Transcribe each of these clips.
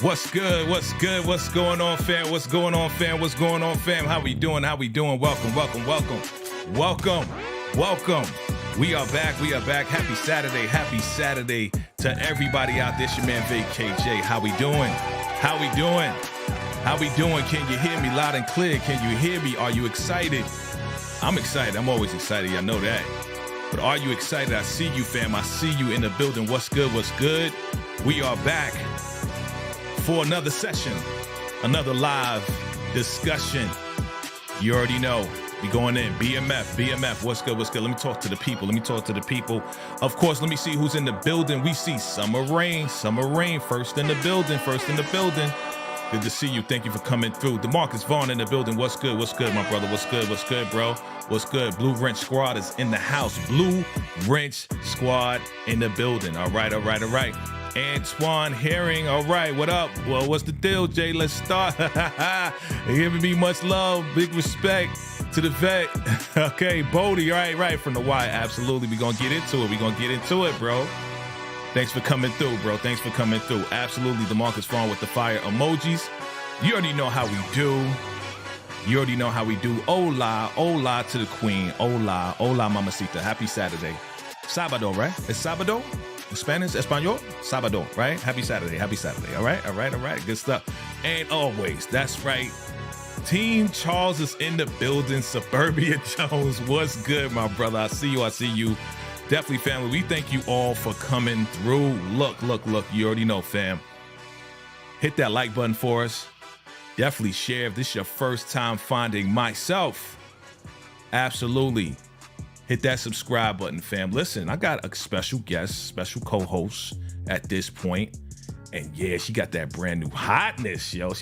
What's good? What's good? What's going on, fam? What's going on, fam? What's going on, fam? How we doing? How we doing? Welcome. We are back. Happy Saturday to everybody out there. It's your man VACAY-J. How we doing? Can you hear me loud and clear? Can you hear me? Are you excited? I'm excited. I'm always excited. Y'all know that. But are you excited? I see you, fam. I see you in the building. What's good? We are back for another session, another live discussion. You already know. We going in. BMF. What's good? Let me talk to the people. Of course, let me see who's in the building. We see Summer Rain. First in the building. Good to see you. Thank you for coming through. DeMarcus Vaughn in the building. What's good, my brother? What's good, bro? What's good? Blue Wrench Squad is in the house. Blue Wrench Squad in the building. All right. Antoine Herring. All right, what up? Well, what's the deal, Jay? Let's start. Giving me much love, big respect to the vet. Okay, Bodie. Right. From the Y. Absolutely. We're going to get into it. Bro. Thanks for coming through, bro. Absolutely. DeMarcus Vaughn with the fire emojis. You already know how we do. Hola to the queen. Hola, mamacita. Happy Saturday. Sábado, right? It's sábado? Spanish, Espanol? Sábado, right? Happy Saturday. All right. Good stuff. And always, that's right. Team Charles is in the building. Suburbia Jones, what's good, my brother? I see you. Definitely, family. We thank you all for coming through. Look. You already know, fam. Hit that like button for us. Definitely share if this is your first time finding myself. Absolutely. Hit that subscribe button, fam. Listen, I got a special guest, special co-host at this point. And yeah, she got that brand new hotness, yo. I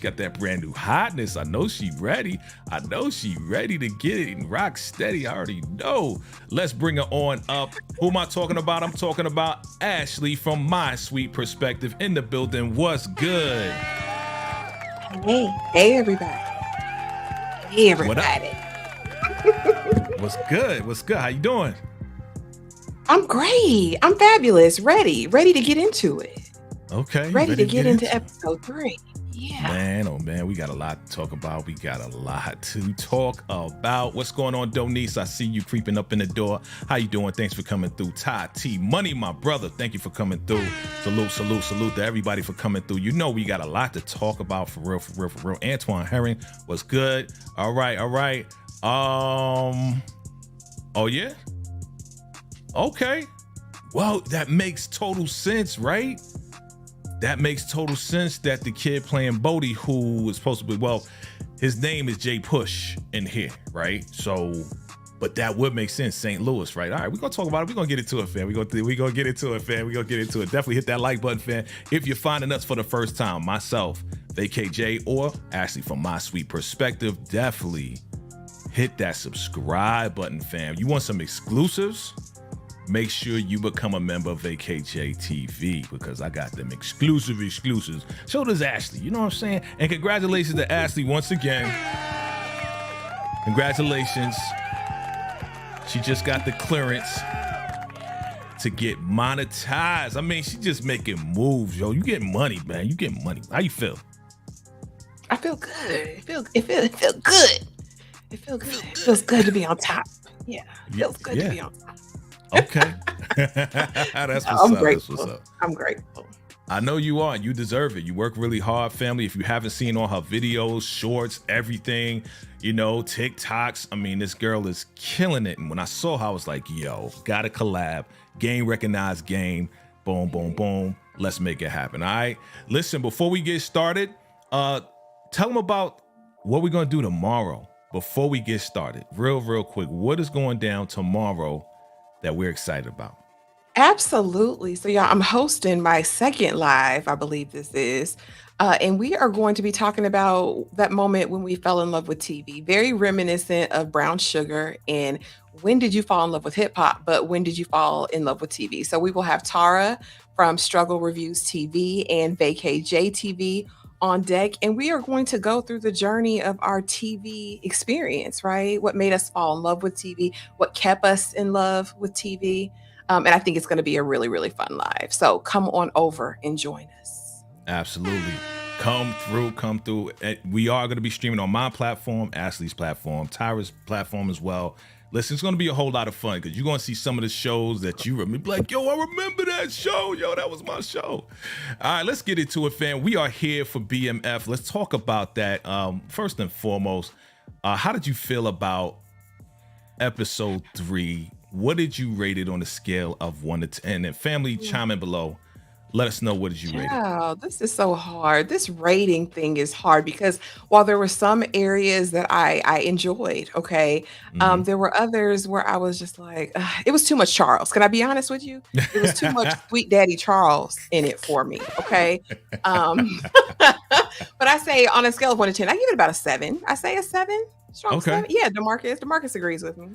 know she ready. To get it and rock steady. I already know. Let's bring her on up. Who am I talking about? I'm talking about Ashley from My Sweet Perspective in the building. What's good? Hey, everybody. What up? What's good? How you doing? I'm great. I'm fabulous. Ready to get into it. Okay. Ready to get into episode 3. Yeah. Man, oh man, we got a lot to talk about. What's going on, Donice? I see you creeping up in the door. How you doing? Thanks for coming through. Ty T Money, my brother. Thank you for coming through. Salute to everybody for coming through. You know we got a lot to talk about for real. Antoine Herring was good. All right. Oh yeah? Okay. Well, that makes total sense, right? That makes total sense that the kid playing Bodie, who was supposed to be, well, his name is Jay Push in here, right? So, but that would make sense, St. Louis, right? All right, we're going to talk about it. We're going to get into it, fam. We're going to get into it, fam. Definitely hit that like button, fam. If you're finding us for the first time, myself, VACAY-J, or Ashley from My Sweet Perspective, definitely hit that subscribe button, fam. You want some exclusives? Make sure you become a member of VACAY-JayTV because I got them exclusives. So does Ashley, you know what I'm saying? And congratulations to Ashley once again. Congratulations. She just got the clearance to get monetized. I mean, she just making moves, yo. You get money, man. How you feel? I feel good. It feels good. It feels good to be on top. Yeah. It feels good to be on top. Okay. That's what's up. I'm grateful. I know you are. You deserve it. You work really hard, family. If you haven't seen all her videos, shorts, everything, TikToks, I mean, this girl is killing it. And when I saw her, I was like, yo, gotta collab. Game recognized game. Boom, boom, boom. Let's make it happen. All right. Listen, before we get started, tell them about what we're going to do tomorrow. Before we get started, real quick, what is going down tomorrow that we're excited about? Absolutely. So, I'm hosting my second live, I believe this is, and we are going to be talking about that moment when we fell in love with TV, very reminiscent of Brown Sugar and when did you fall in love with hip hop, but when did you fall in love with TV? So we will have Tara from Struggle Reviews TV and VACAY-JayTV on deck, and we are going to go through the journey of our TV experience, right? What made us fall in love with TV, what kept us in love with TV. And I think it's going to be a really, really fun live. So come on over and join us. Absolutely. Come through. We are going to be streaming on my platform, Ashley's platform, Tyra's platform as well. Listen, it's going to be a whole lot of fun because you're going to see some of the shows that you remember. Like, yo, I remember that show. Yo, that was my show. All right, let's get into it, fam. We are here for BMF. Let's talk about that. First and foremost, how did you feel about episode 3? What did you rate it on a scale of 1 to 10? And family, chime in below. Let us know what did you rate it. Yeah, this is so hard. This rating thing is hard because while there were some areas that I enjoyed, okay, there were others where I was just like, "Ugh," it was too much Charles. Can I be honest with you? It was too much Sweet Daddy Charles in it for me. Okay, but I say on a scale of 1 to 10, I give it about a 7. I say a 7, strong Okay. 7. Yeah, Demarcus agrees with me.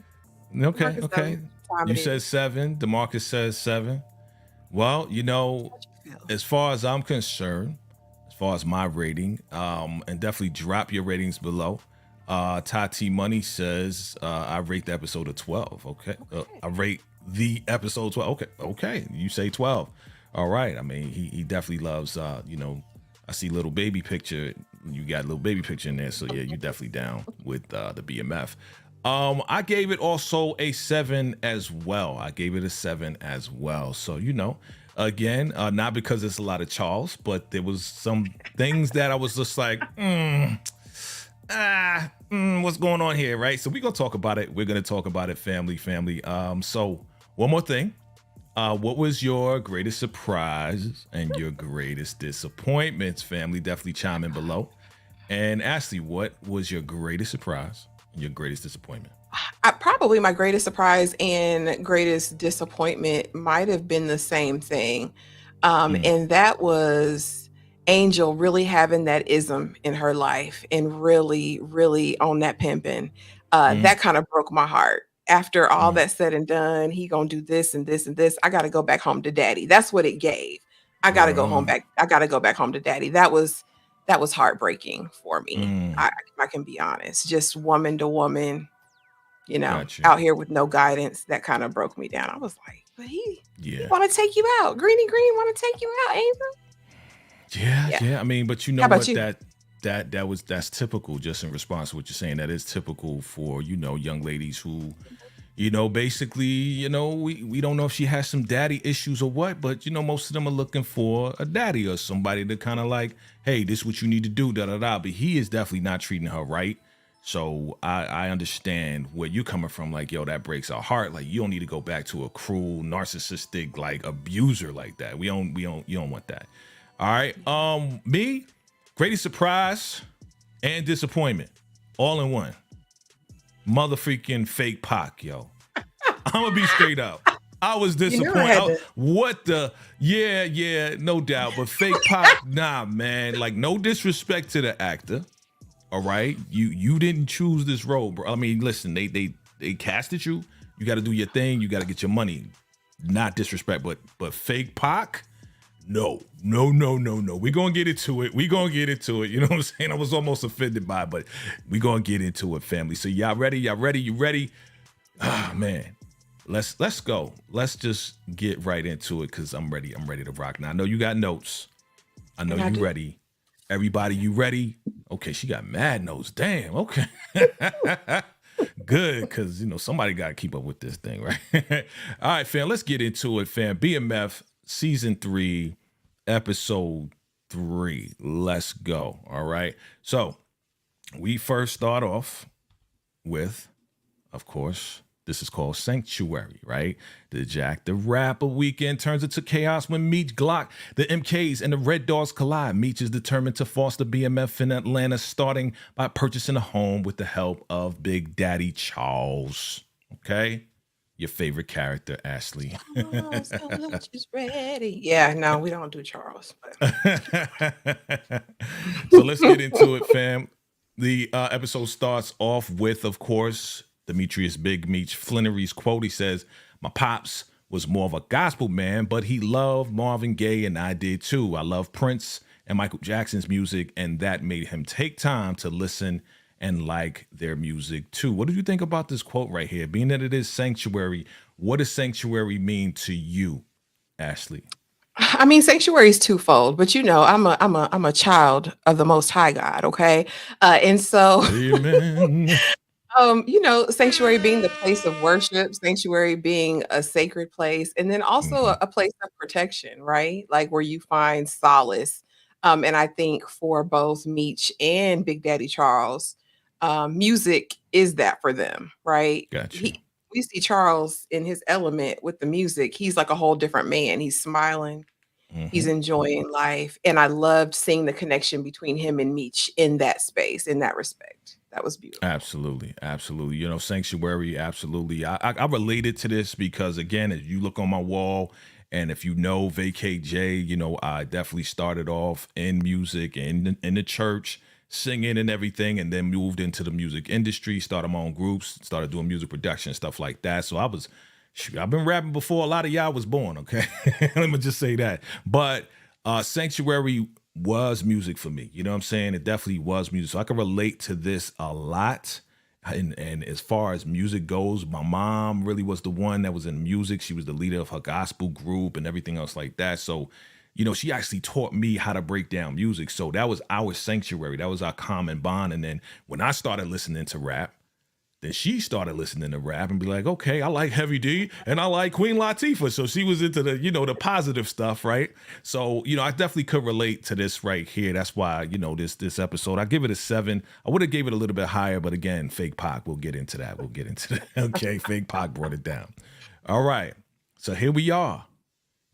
Okay. Demarcus Okay. knows what time You it said is. 7. DeMarcus says 7. Well, you know, as far as I'm concerned, as far as my rating, and definitely drop your ratings below. Tati Money says I rate the episode a 12. Okay. I rate the episode 12. Okay. Okay. You say 12. All right. I mean, he definitely loves, you know, I see little baby picture. You got a little baby picture in there. So yeah, you definitely down with the BMF. I gave it also a 7 as well. I gave it a 7 as well. So, you know, again, not because it's a lot of Charles, but there was some things that I was just like, what's going on here, right? So we're going to talk about it. We're going to talk about it, family. So one more thing. What was your greatest surprise and your greatest disappointments, family? Definitely chime in below. And Ashley, what was your greatest surprise and your greatest disappointment? Probably my greatest surprise and greatest disappointment might have been the same thing. And that was Angel really having that ism in her life and really, really on that pimping. That kind of broke my heart. After all that said and done, he gonna do this and this and this. I gotta go back home to daddy. That's what it gave. I gotta go home back. I gotta go back home to daddy. That was heartbreaking for me. I can be honest. Just woman to woman, Gotcha. out here with no guidance, that kind of broke me down. I was like, but he Yeah. want to take you out. Greeny Green want to take you out, Angel. Yeah. I mean, but you know How about what? you? That's typical. Just in response to what you're saying, that is typical for young ladies who, basically, we don't know if she has some daddy issues or what, but most of them are looking for a daddy or somebody to kind of like, hey, this is what you need to do, da da da. But he is definitely not treating her right. So I understand where you coming from. Like, yo, that breaks our heart. Like, you don't need to go back to a cruel, narcissistic, like abuser like that. You don't want that. All right. Me, greatest surprise and disappointment, all in one. Mother freaking fake Pac, yo. I'm gonna be straight up. I was disappointed. What the? Yeah, no doubt. But fake Pac, nah, man. Like, no disrespect to the actor. All right, you didn't choose this role, bro. I mean, listen, they casted you. You got to do your thing. You got to get your money. Not disrespect, but fake Pac, no. We're gonna get into it. You know what I'm saying? I was almost offended by it, but we're gonna get into it, family. So y'all ready? You ready? Ah, man. Let's go. Let's just get right into it because I'm ready. I'm ready to rock. Now I know you got notes. I know you ready. Everybody, you ready? Okay, she got mad notes. Damn, okay. Good, because, somebody got to keep up with this thing, right? All right, fam, let's get into it, fam. BMF Season 3, Episode 3. Let's go, all right? So, we first start off with, of course, this is called Sanctuary, right? The Jack the Rapper weekend turns into chaos when Meech Glock, the MKs, and the Red Dogs collide. Meech is determined to foster BMF in Atlanta, starting by purchasing a home with the help of Big Daddy Charles. Okay? Your favorite character, Ashley. Is ready. Yeah, no, we don't do Charles. But. So let's get into it, fam. The episode starts off with, of course, Demetrius Big Meech Flannery's quote. He says, "My pops was more of a gospel man, but he loved Marvin Gaye, and I did too. I love Prince and Michael Jackson's music, and that made him take time to listen and like their music too." What do you think about this quote right here? Being that it is Sanctuary, what does Sanctuary mean to you, Ashley? I mean, sanctuary is twofold, but I'm a child of the Most High God, okay? And so Amen. sanctuary being the place of worship, sanctuary being a sacred place, and then also a, Hmm. a place of protection, right? Like where you find solace. And I think for both Meech and Big Daddy Charles, music is that for them, right? Got you. We see Charles in his element with the music. He's like a whole different man. He's smiling, he's Hmm. enjoying life, and I loved seeing the connection between him and Meech in that space, in that respect. That was beautiful. Absolutely, absolutely. Sanctuary, absolutely. I related to this because again, if you look on my wall, and if you know VACAY-J, I definitely started off in music and in the church, singing and everything, and then moved into the music industry, started my own groups, started doing music production, stuff like that. So I've been rapping before a lot of y'all was born. Okay, let me just say that. But Sanctuary was music for me. You know what I'm saying? It definitely was music. So I can relate to this a lot. And as far as music goes, my mom really was the one that was in music. She was the leader of her gospel group and everything else like that. So, she actually taught me how to break down music. So that was our sanctuary. That was our common bond. And then when I started listening to rap, then she started listening to rap and be like, okay, I like Heavy D and I like Queen Latifah. So she was into the positive stuff, right? So, I definitely could relate to this right here. That's why, this episode, I give it a 7. I would have gave it a little bit higher, but again, Fake Pac, we'll get into that. Okay, Fake Pac brought it down. All right. So here we are.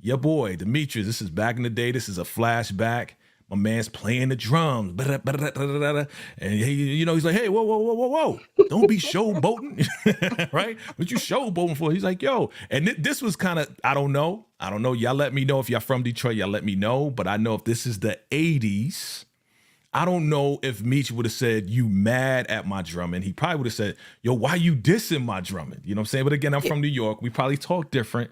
Your boy, Demetrius. This is back in the day. This is a flashback. My man's playing the drums. And he's like, hey, whoa, whoa, whoa, whoa, whoa. Don't be showboating. Right? What you showboating for? He's like, yo. And this was kind of, I don't know. Y'all let me know if y'all from Detroit. Y'all let me know. But I know if this is the 80s, I don't know if Meech would have said, you mad at my drumming. He probably would have said, yo, why you dissing my drumming? You know what I'm saying? But again, I'm Yeah. from New York. We probably talk different.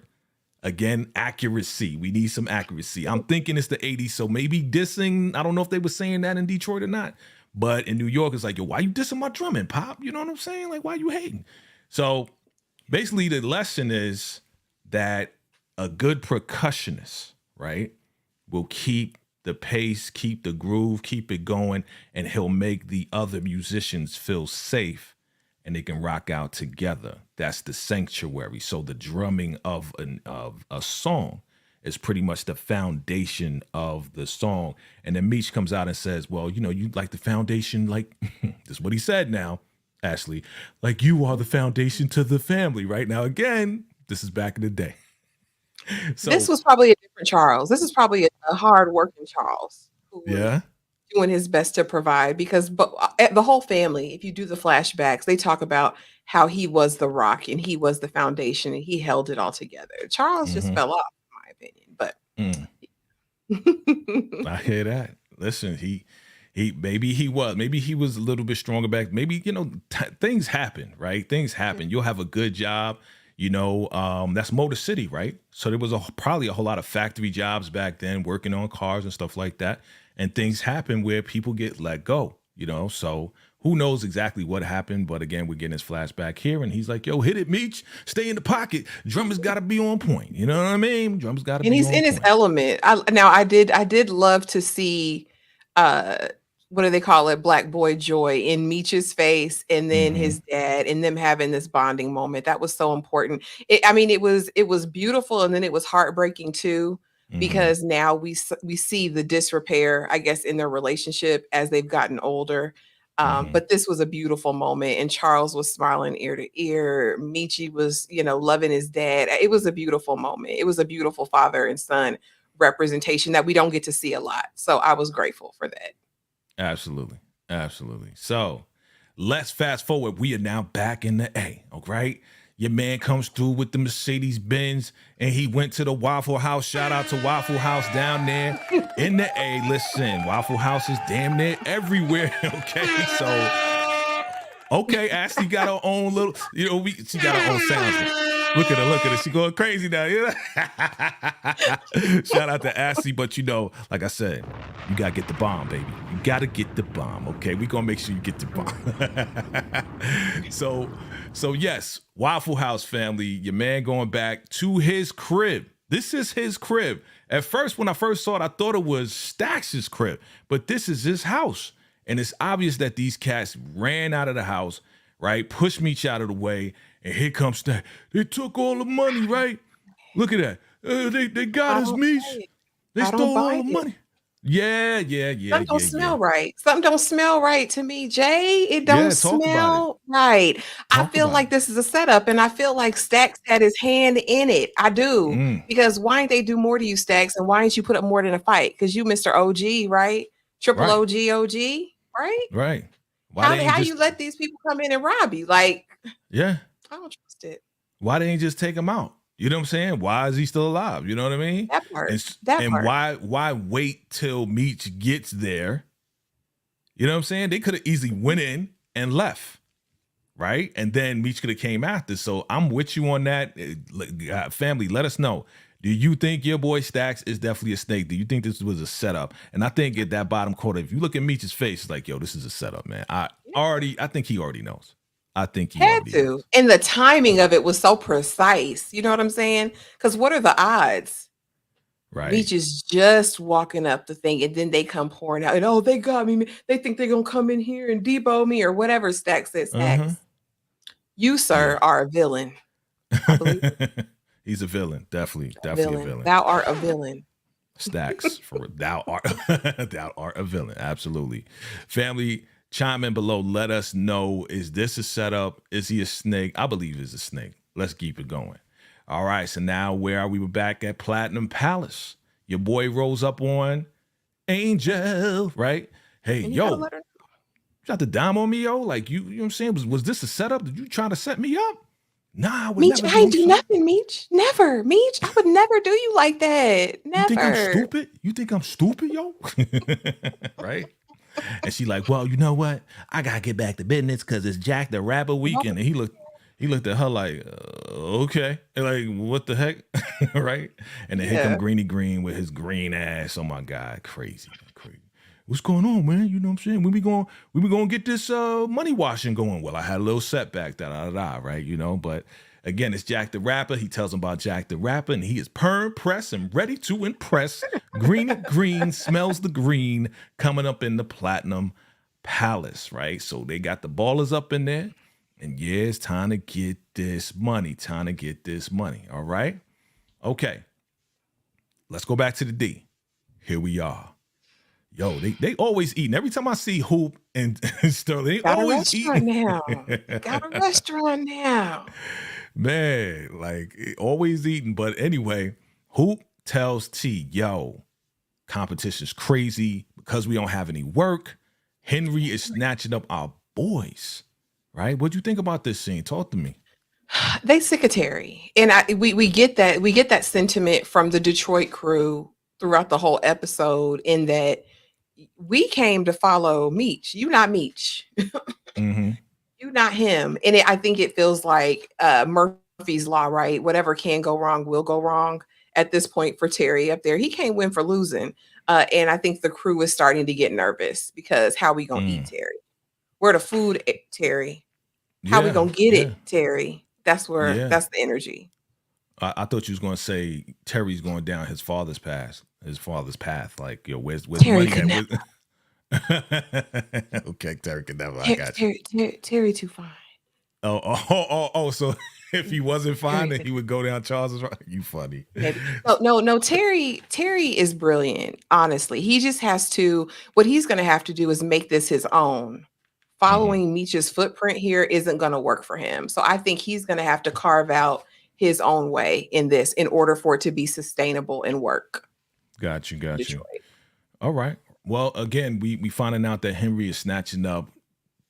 Again, accuracy. We need some accuracy. I'm thinking it's the 80s, so maybe dissing. I don't know if they were saying that in Detroit or not. But in New York, it's like, yo, why you dissing my drumming, Pop? You know what I'm saying? Like, why you hating? So basically, the lesson is that a good percussionist, right, will keep the pace, keep the groove, keep it going, and he'll make the other musicians feel safe and they can rock out together. That's the sanctuary. So the drumming of a song is pretty much the foundation of the song. And then Meech comes out and says, well, you like the foundation, like this is what he said now, Ashley, like you are the foundation to the family. Right now, again, this is back in the day. This So was probably a different Charles. This is probably a hard-working Charles who was yeah. doing his best to provide because the whole family, if you do the flashbacks, they talk about how he was the rock and he was the foundation and he held it all together. Charles just Mm-hmm. fell off, in my opinion, but Mm, I hear that. Listen, maybe he was a little bit stronger back. Maybe things happen, right? Things happen. You'll have a good job. That's Motor City, right? So there was probably a whole lot of factory jobs back then, working on cars and stuff like that. And things happen where people get let go. So who knows exactly what happened? But again, we're getting his flashback here, and he's like, "Yo, hit it, Meech. Stay in the pocket. Drummers got to be on point. You know what I mean? Drummers got to and be he's on in his point." element. I did love to see uh what do they call it? Black boy joy in Meech's face and then Mm-hmm. his dad and them having this bonding moment. That was so important. It was beautiful and then it was heartbreaking too Mm-hmm. because now we see the disrepair, I guess, in their relationship as they've gotten older. Mm-hmm. But this was a beautiful moment, and Charles was smiling ear to ear. Michi was, loving his dad. It was a beautiful moment. It was a beautiful father and son representation that we don't get to see a lot. So I was grateful for that. Absolutely. Absolutely. So let's fast forward. We are now back in the A. All right. Your man comes through with the Mercedes Benz and he went to the Waffle House. Shout out to Waffle House down there in the A. Listen, Waffle House is damn near everywhere. Okay. So, okay, Ashley got her own little, she got her own sounds. Look at her. She going crazy now. Shout out to Ashley, but like I said, you gotta get the bomb, baby. You gotta get the bomb. Okay, we gonna make sure you get the bomb. so yes, Waffle House family, your man going back to his crib. This is his crib. At first, when I first saw it, I thought it was Stax's crib, but this is his house. And it's obvious that these cats ran out of the house, right? Pushed Meech out of the way, and here comes Stax. They took all the money, right? Look at that. They got I us, don't Meech. buy it. They I don't stole all buy the it. money. Yeah. Something don't smell right. Something don't smell right to me, Jay. It don't Yeah, talk about it. smell right. I Talk feel about like it. this is a setup, and I feel like Stacks had his hand in it. I do. Mm, Because why ain't they do more to you, Stacks? And why ain't you put up more than a fight? Because you Mr. OG, right? Triple right, OG, right? right. Why they ain't How just you let these people come in and rob you? Like, yeah? I don't trust it. Why they ain't just take him out? You know what I'm saying? Why is he still alive? You know what I mean? That part. And That and part. why wait till Meech gets there? You know what I'm saying? They could have easily went in and left, right? And then Meech could have came after. So I'm with you on that. Family, let us know. Do you think your boy Stacks is definitely a snake? Do you think this was a setup? And I think at that bottom quarter, if you look at Meech's face, it's like, yo, this is a setup, man. I think he already knows. I think he Had already to. knows. And the timing of it was so precise. You know what I'm saying? Because what are the odds? Right. Meech is just walking up the thing, and then they come pouring out, and oh, they got me. They think they're gonna come in here and debo me or whatever. Stacks said, Uh-huh. Stacks, you, sir, Yeah. are a villain. I believe it. He's a villain. Definitely A a villain. villain. Thou art a villain. Stacks for thou art thou art a villain. Absolutely. Family, chime in below. Let us know. Is this a setup? Is he a snake? I believe he's a snake. Let's keep it going. All right. So now where are we? We're back at Platinum Palace. Your boy rolls up on Angel, right? Hey, And you gotta yo, let her. you got the dime on me, yo? Like you know what I'm saying? Was this a setup? Did you try to set me up? Nah, I would Meech, never I do. ain't I'm do sorry. nothing, Meech. Never, Meech. I would never do you like that. You think I'm Never. stupid? You think I'm stupid, yo? Right? And she like, well, you know what? I gotta get back to business because it's Jack the Rapper weekend. And he looked at her like, okay, and like what the heck, right? And then here come Yeah. Greeny Green with his green ass. Oh my god, crazy, crazy. What's going on, man? You know what I'm saying? We be going to get this money washing going. Well, I had a little setback, right? You know, but again, it's Jack the Rapper. He tells him about Jack the Rapper, and he is perm press and ready to impress. Greeny Green smells the green coming up in the Platinum Palace, right? So they got the ballers up in there, and yeah, it's time to get this money. Time to get this money. All right. Okay. Let's go back to the D. Here we are. Yo, they always eating. Every time I see Hoop and Sterling, they Got a always restaurant eating. now. Got a restaurant now. Man, like always eating. But anyway, Hoop tells T, yo, competition's crazy because we don't have any work. Henry is snatching up our boys. Right? What'd you think about this scene? Talk to me. They sick of Terry. And we get that sentiment from the Detroit crew throughout the whole episode in that we came to follow Meech. You not Meech. Mm-hmm. You not him. And I think it feels like Murphy's Law, right? Whatever can go wrong will go wrong at this point for Terry up there. He can't win for losing. And I think the crew is starting to get nervous because how we gonna eat Terry? Where the food, Terry? How we Yeah, gonna get yeah, it, Terry? That's yeah. the energy. I thought you was gonna say Terry's going down his father's path. Like, yo, where's Terry money could at? never. Okay, Terry could never. I got you. Terry too fine. Oh. So if he wasn't fine, Terry then could he would go down Charles's right. You funny. maybe. No. Terry is brilliant. Honestly, he just has to. What he's going to have to do is make this his own. Mhm. Following Meech's footprint here isn't going to work for him. So I think he's going to have to carve out his own way in this in order for it to be sustainable and work. Got you. Detroit. All right. Well, again, we finding out that Henry is snatching up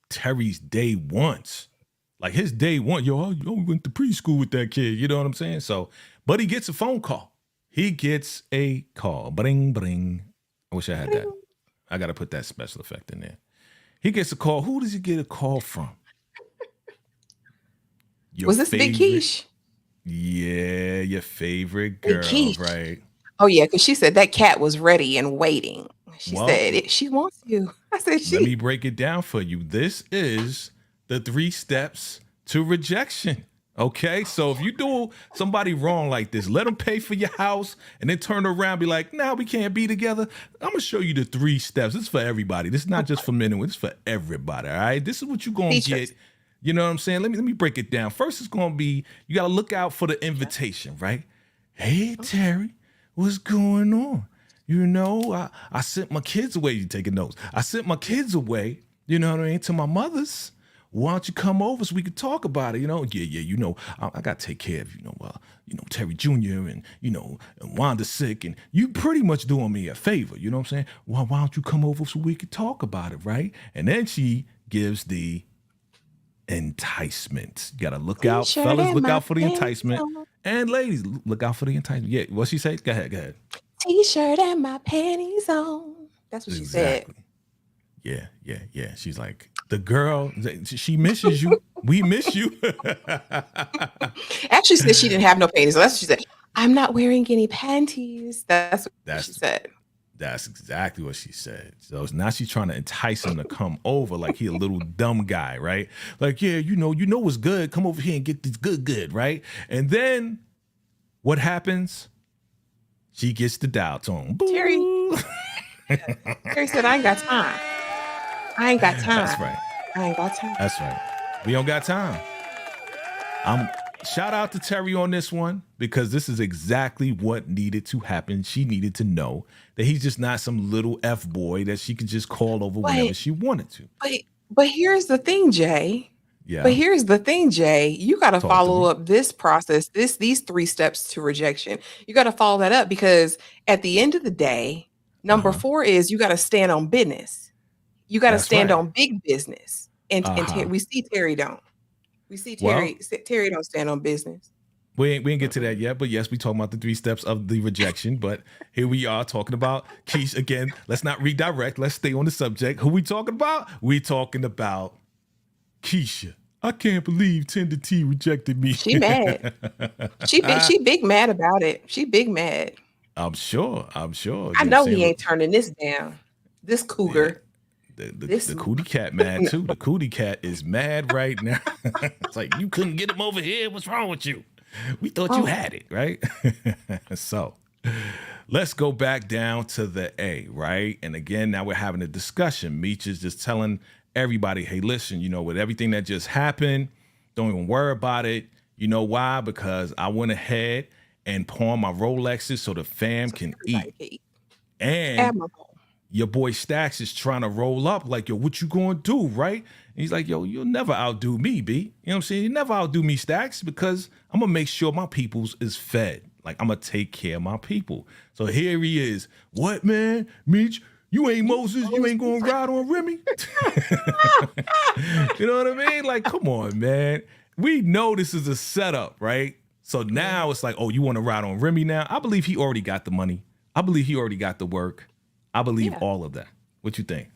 Terry's day once. Like his day one, we went to preschool with that kid. You know what I'm saying? So, but he gets a phone call. He gets a call. Bring, bring. I wish I had that. I got to put that special effect in there. He gets a call. Who does he get a call from? Your Was this Big Quiche? Yeah, your favorite Big girl, Quiche. right? Oh yeah, because she said that cat was ready and waiting. She Well, said she wants you. I said let me break it down for you. This is the 3 steps to rejection. Okay, so if you do somebody wrong like this, let them pay for your house and then turn around and be like, nah, we can't be together. I'm gonna show you the 3 steps. This is for everybody. This is not just for men and women, it's for everybody. All right. This is what you're gonna Features. get. You know what I'm saying? Let me break it down. First, it's gonna be you gotta look out for the invitation, right? Hey Terry, what's going on? You know, I sent my kids away. You taking notes. I sent my kids away, you know what I mean, to my mother's. Why don't you come over so we could talk about it? You know, yeah, you know, I got to take care of, Terry Jr. and, and Wanda's sick. And you pretty much doing me a favor. You know what I'm saying? Why don't you come over so we could talk about it, right? And then she gives the enticement. You got to look out. Fellas, look out for the enticement. And ladies, look out for the enticement. Yeah, what she say? Go ahead. T-shirt and my panties on. That's what she said. Yeah. She's like, the girl, she misses you. We miss you. Actually said she didn't have no panties. So that's what she said. I'm not wearing any panties. That's what she said. That's exactly what she said. So now she's trying to entice him to come over like he a little dumb guy, right? Like, yeah, you know what's good. Come over here and get this good, right? And then what happens? She gets the dial tone. Terry said, I ain't got time. That's right. I ain't got time. That's right. We don't got time. Shout out to Terry on this one because this is exactly what needed to happen. She needed to know that he's just not some little F boy that she could just call over whenever she wanted to. But here's the thing, Jay. Yeah. But here's the thing, Jay. You got to follow up this process, these 3 steps to rejection. You got to follow that up because at the end of the day, number 4 is you got to stand on business. You got to stand on big business. And we see Terry don't. We see Terry don't stand on business. We ain't get to that yet, but yes, we talking about the 3 steps of the rejection. But here we are talking about Keisha again. Let's not redirect. Let's stay on the subject. Who we talking about? We talking about Keisha. I can't believe Tender T rejected me. She mad. She big mad about it. She big mad. I'm sure. I know he ain't turning this down. This cougar. Yeah. The cootie cat mad too. The cootie cat is mad right now. It's like, you couldn't get him over here. What's wrong with you? We thought you had it, right? So let's go back down to the A, right? And again, now we're having a discussion. Meech is just telling everybody, hey, listen, with everything that just happened, don't even worry about it. You know why? Because I went ahead and pawned my Rolexes so the fam can eat. And admirable. Your boy Stacks is trying to roll up like, yo, what you gonna do, right? And he's like, yo, you'll never outdo me, B. You know what I'm saying? You never outdo me, Stacks, because I'm gonna make sure my peoples is fed. Like, I'm gonna take care of my people. So here he is. What, man? Meech, you ain't Moses. You ain't gonna ride on Remy. You know what I mean? Like, come on, man. We know this is a setup, right? So now it's like, oh, you want to ride on Remy now? I believe he already got the money. I believe he already got the work. I believe all of that. What you think?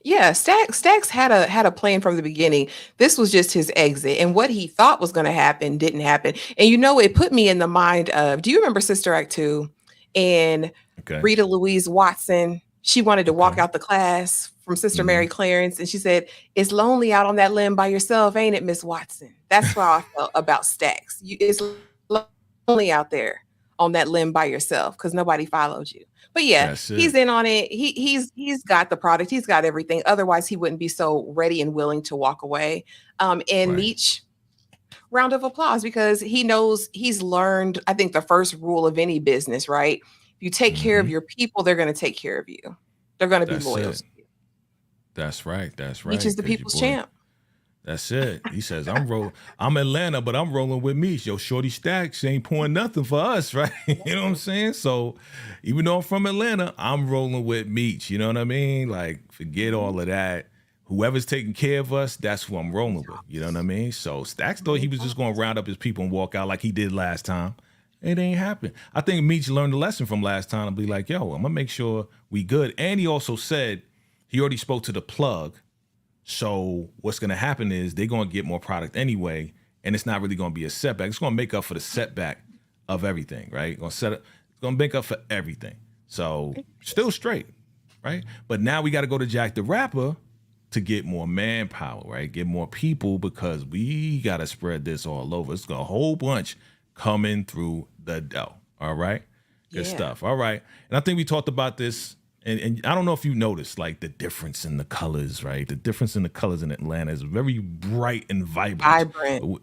Yeah, Stacks had a plan from the beginning. This was just his exit, and what he thought was going to happen didn't happen. And it put me in the mind of, do you remember Sister Act 2 and Rita Louise Watson? She wanted to walk out the class from Sister Mary Clarence, and she said, "It's lonely out on that limb by yourself, ain't it, Miss Watson?" That's how I felt about Stacks. It's lonely out there on that limb by yourself because nobody followed you. But yeah, he's in on it. He's got the product. He's got everything. Otherwise, he wouldn't be so ready and willing to walk away. And Meech, round of applause, because he knows he's learned, I think, the first rule of any business, right? If you take care of your people, they're going to take care of you. They're going to be loyal to you. That's right. That's right. Meech is the people's champ. That's it. He says, I'm Atlanta, but I'm rolling with Meech. Yo, Shorty Stacks ain't pouring nothing for us, right? You know what I'm saying? So even though I'm from Atlanta, I'm rolling with Meech. You know what I mean? Like, forget all of that. Whoever's taking care of us, that's who I'm rolling with. You know what I mean? So Stacks thought he was just going to round up his people and walk out like he did last time. It ain't happened. I think Meech learned a lesson from last time and be like, yo, I'm going to make sure we good. And he also said he already spoke to the plug. So what's going to happen is they're going to get more product anyway, and it's not really going to be a setback. It's going to make up for the setback of everything, right? It's going to make up for everything. So still straight, right? But now we got to go to Jack the Rapper to get more manpower, right? Get more people because we got to spread this all over. It's got a whole bunch coming through the dough. All right. Good Yeah. stuff. All right. And I think we talked about this. And I don't know if you noticed like the difference in the colors, right? The difference in the colors in Atlanta is very bright and vibrant. Vibrant.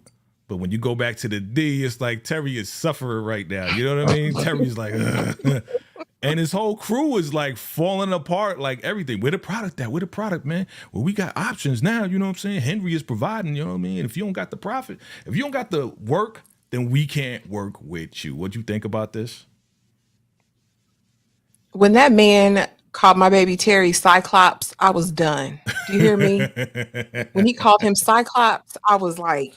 But when you go back to the D, it's like Terry is suffering right now. You know what I mean? Terry's like, ugh. And his whole crew is like falling apart, like everything. Where the product at? Where the product, man? Well, we got options now. You know what I'm saying? Henry is providing, you know what I mean? If you don't got the profit, if you don't got the work, then we can't work with you. What do you think about this? When that man called my baby Terry Cyclops, I was done. Do you hear me? When he called him Cyclops, I was like,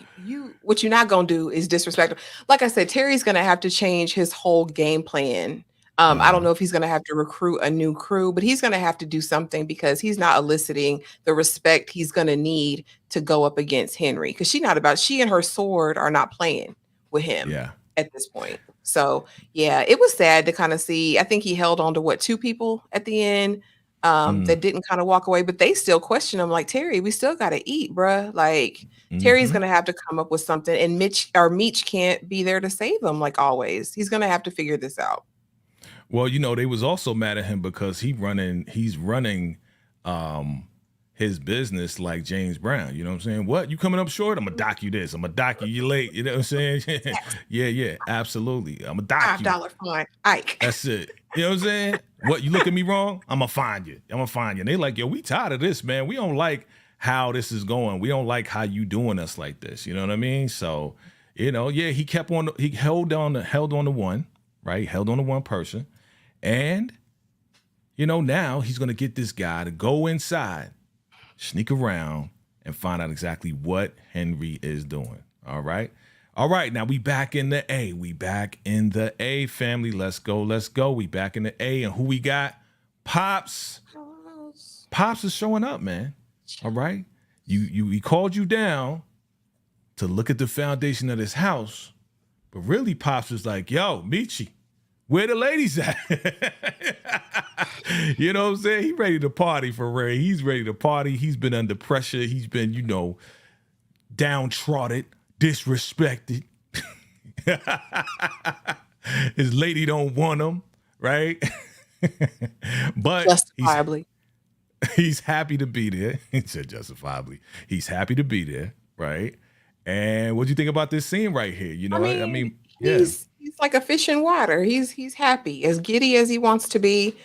what you're not gonna do is disrespect him. Like I said, Terry's gonna have to change his whole game plan. I don't know if he's gonna have to recruit a new crew, but he's gonna have to do something because he's not eliciting the respect he's gonna need to go up against Henry. Because she and her sword are not playing with him Yeah. at this point. So yeah, it was sad to kind of see. I think he held on to two people at the end that didn't kind of walk away, but they still question him like, Terry, we still got to eat, bruh. Like Terry's going to have to come up with something, and Meech can't be there to save him like always. He's going to have to figure this out. Well, you know, they was also mad at him because he's running his business like James Brown. You know what I'm saying? What? You coming up short? I'm gonna dock you this. I'm gonna dock you. You late. You know what I'm saying? Yeah, absolutely. I'm gonna dock you. $5 fine, Ike. That's it. You know what I'm saying? What, you look at me wrong? I'm gonna find you. And they like, yo, we tired of this, man. We don't like how this is going. We don't like how you doing us like this. You know what I mean? So, you know, yeah, he held on to one, right? Held on to one person. And, you know, now he's going to get this guy to go inside, sneak around, and find out exactly what Henry is doing. All right. All right. Now we back in the A. We back in the A, family. Let's go. Let's go. We back in the A. And who we got? Pops. Pops is showing up, man. All right. He called you down to look at the foundation of this house. But really, Pops was like, yo, Michi, where the ladies at? You know what I'm saying? He's ready to party for Ray. He's ready to party. He's been under pressure. He's been, you know, downtrodden, disrespected. His lady don't want him, right? But justifiably. He's happy to be there. He said justifiably. He's happy to be there, right? And what do you think about this scene right here? You know, I mean yeah. He's like a fish in water. He's happy, as giddy as he wants to be.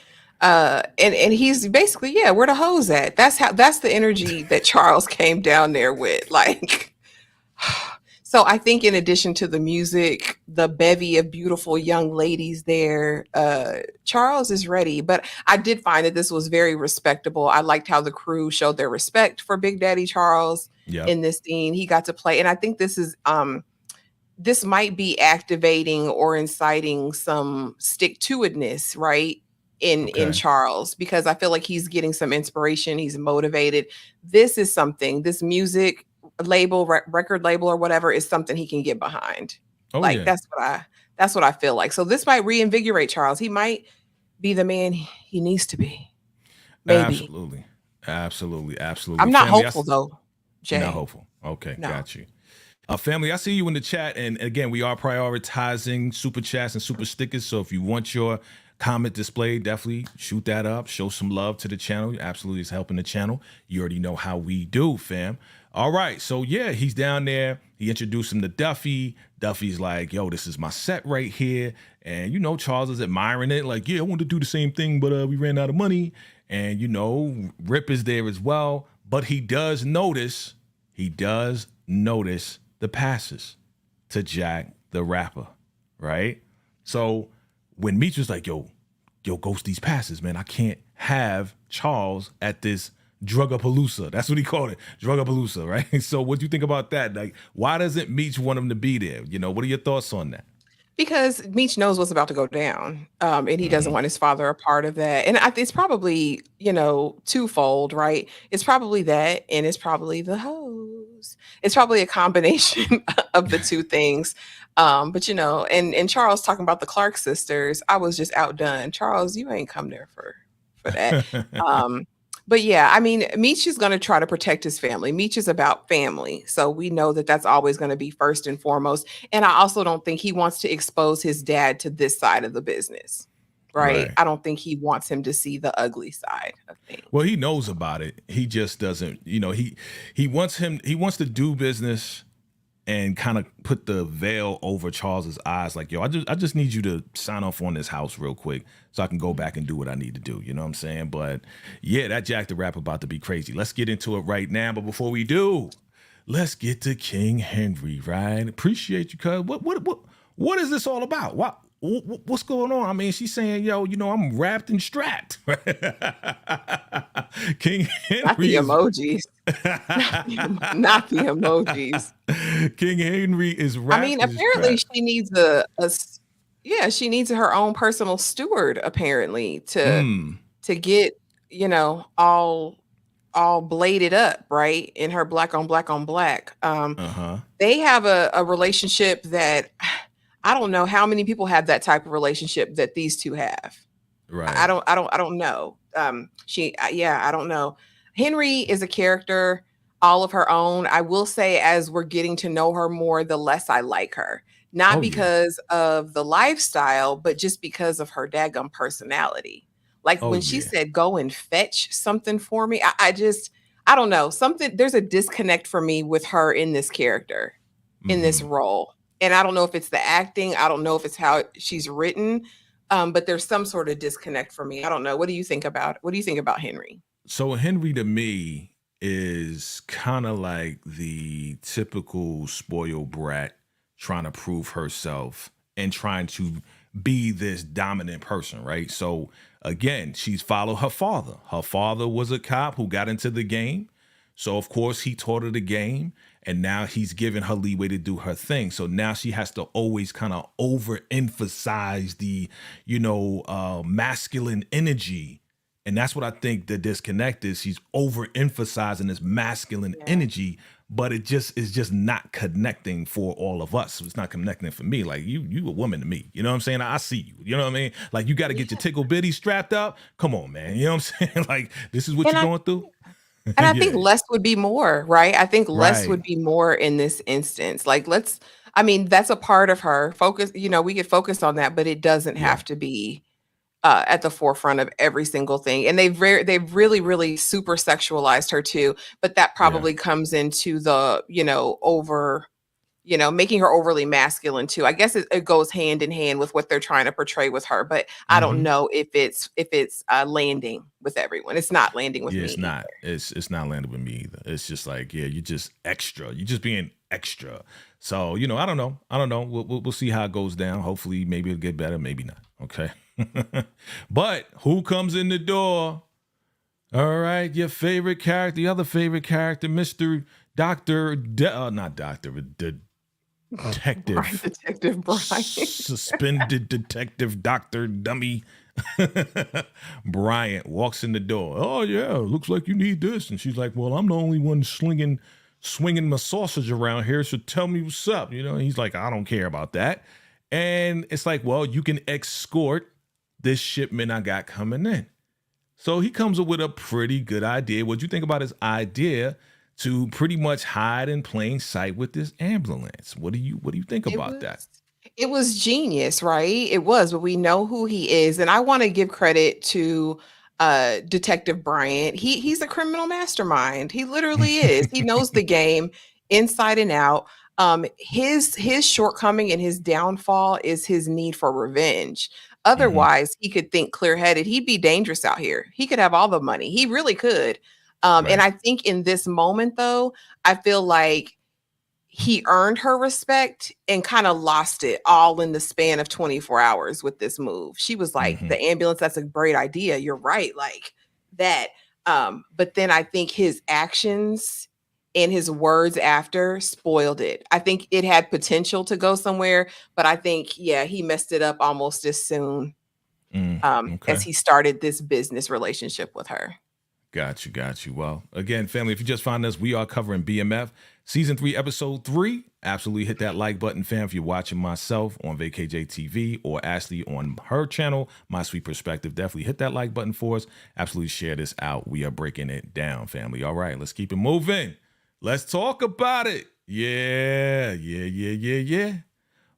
And he's basically, yeah, where the hoes at? That's the energy that Charles came down there with. Like, so I think in addition to the music, the bevy of beautiful young ladies there, Charles is ready. But I did find that this was very respectable. I liked how the crew showed their respect for Big Daddy Charles in this scene. He got to play. And I think this might be activating or inciting some stick-to-itness, right? In Charles, because I feel like he's getting some inspiration. He's motivated. This is something, this music label, record label or whatever, is something he can get behind. That's what I feel like. So this might reinvigorate Charles. He might be the man he needs to be. Maybe. Absolutely. I'm not hopeful though, Jay. You're not hopeful. Okay, no. Got you. Family, I see you in the chat. And again, we are prioritizing super chats and super stickers. So if you want your comment display, definitely shoot that up. Show some love to the channel. Absolutely is helping the channel. You already know how we do, fam. All right. So, yeah, he's down there. He introduced him to Duffy. Duffy's like, yo, this is my set right here. And, you know, Charles is admiring it. Like, yeah, I want to do the same thing, but we ran out of money. And, you know, Rip is there as well. But he does notice the passes to Jack the Rapper, right? So when Meech was like, yo, ghost these passes, man. I can't have Charles at this drugapalooza. That's what he called it, drugapalooza, right? So what do you think about that? Like, why doesn't Meech want him to be there? You know, what are your thoughts on that? Because Meech knows what's about to go down, and he doesn't want his father a part of that. And it's probably, you know, twofold, right? It's probably that, and it's probably the hoes. It's probably a combination of the two things. But, you know, and Charles talking about the Clark sisters, I was just outdone. Charles, you ain't come there for that. But yeah, I mean, Meech is going to try to protect his family. Meech is about family. So we know that that's always going to be first and foremost. And I also don't think he wants to expose his dad to this side of the business. Right? Right. I don't think he wants him to see the ugly side of Well, things. he knows about it. He just doesn't, he wants to do business and kind of put the veil over Charles's eyes. Like, yo, I just need you to sign off on this house real quick so I can go back and do what I need to do. You know what I'm saying? But yeah, that Jack the Rap about to be crazy. Let's get into it right now. But before we do, let's get to King Henry, right? Appreciate you, cuz. What is this all about? What's going on? I mean, she's saying, yo, I'm wrapped and strapped. King Not the Henry is emojis. Not the emojis. King Henry is I mean, wrapped and apparently strapped. she needs yeah, she needs her own personal steward apparently Mm. to get, all bladed up, right? In her black on black on black. Uh-huh. They have a relationship that I don't know how many people have that type of relationship that these two have. I Right. don't I don't know. Yeah, I don't know. Henry is a character all of her own. I will say as we're getting to know her more, the less I like her. Not Oh yeah. because of the lifestyle, but just because of her daggum personality. Like Oh when she yeah. said go and fetch something for me, I don't know. Something there's a disconnect for me with her in this character, in this Mm-hmm. role. And I don't know if it's the acting, I don't know if it's how she's written, but there's some sort of disconnect for me. I don't know. What do you think about Henry? So Henry to me is kind of like the typical spoiled brat trying to prove herself and trying to be this dominant person, right? So again, she's followed her father. Her father was a cop who got into the game. So of course he taught her the game, and now he's giving her leeway to do her thing. So now she has to always kind of overemphasize the, masculine energy, and that's what I think the disconnect is. She's overemphasizing this masculine Yeah. energy, but it just is just not connecting for all of us. It's not connecting for me. Like you a woman to me. You know what I'm saying? I see you. You know what I mean? Like you got to get your Yeah. tickle bitty strapped up. Come on, man. You know what I'm saying? Like this is what And you're I going through. and I think Yeah. less would be more, right? I think less Right. would be more in this instance. Like I mean, that's a part of her. We could focus on that, but it doesn't Yeah. have to be at the forefront of every single thing. And they've really, really super sexualized her too. But that Yeah. probably comes into the, making her overly masculine too. I guess it goes hand in hand with what they're trying to portray with her, but I don't Mm-hmm. know if it's landing with everyone. It's not landing with Yeah, me it's either. not. It's not landing with me either. It's just like, yeah, you're just extra. You're just being extra. So, I don't know. I don't know. We'll see how it goes down. Hopefully, maybe it'll get better. Maybe not. Okay. But who comes in the door? All right, your favorite character, the other favorite character, Mr. Not Doctor, Brian, Detective, Detective Brian. suspended detective, Doctor Dummy. Bryant walks in the door. Oh yeah, looks like you need this. And she's like, well, I'm the only one swinging my sausage around here. So tell me what's up. He's like, I don't care about that. And it's like, well, you can escort this shipment I got coming in. So he comes up with a pretty good idea. What do you think about his idea to pretty much hide in plain sight with this ambulance? What do you think It about that? was it was genius, right? It was, but we know who he is, and I wanna give credit to, Detective Bryant. He's a criminal mastermind. He literally is. He knows the game inside and out. His shortcoming and his downfall is his need for revenge. Hmm. Otherwise, he could think clear-headed. He'd be dangerous out here. He could have all the money. He really could. And Right. I think in this moment, though, I feel like he earned her respect and kind of lost it all in the span of 24 hours with this move. She was like, Hmm. "The ambulance, that's a great idea. You're right." Like that. But then I think his actions and his words after spoiled it. I think it had potential to go somewhere, but I think, yeah, he messed it up almost as soon as Okay. he started this business relationship with her. Got you. Well, again, family, if you just found us, we are covering BMF season 3, episode 3. Absolutely hit that like button, fam, if you're watching myself on VACAY-JayTV or Ashley on her channel, My Sweet Perspective. Definitely hit that like button for us. Absolutely share this out. We are breaking it down, family. All right, let's keep it moving. Let's talk about it. Yeah.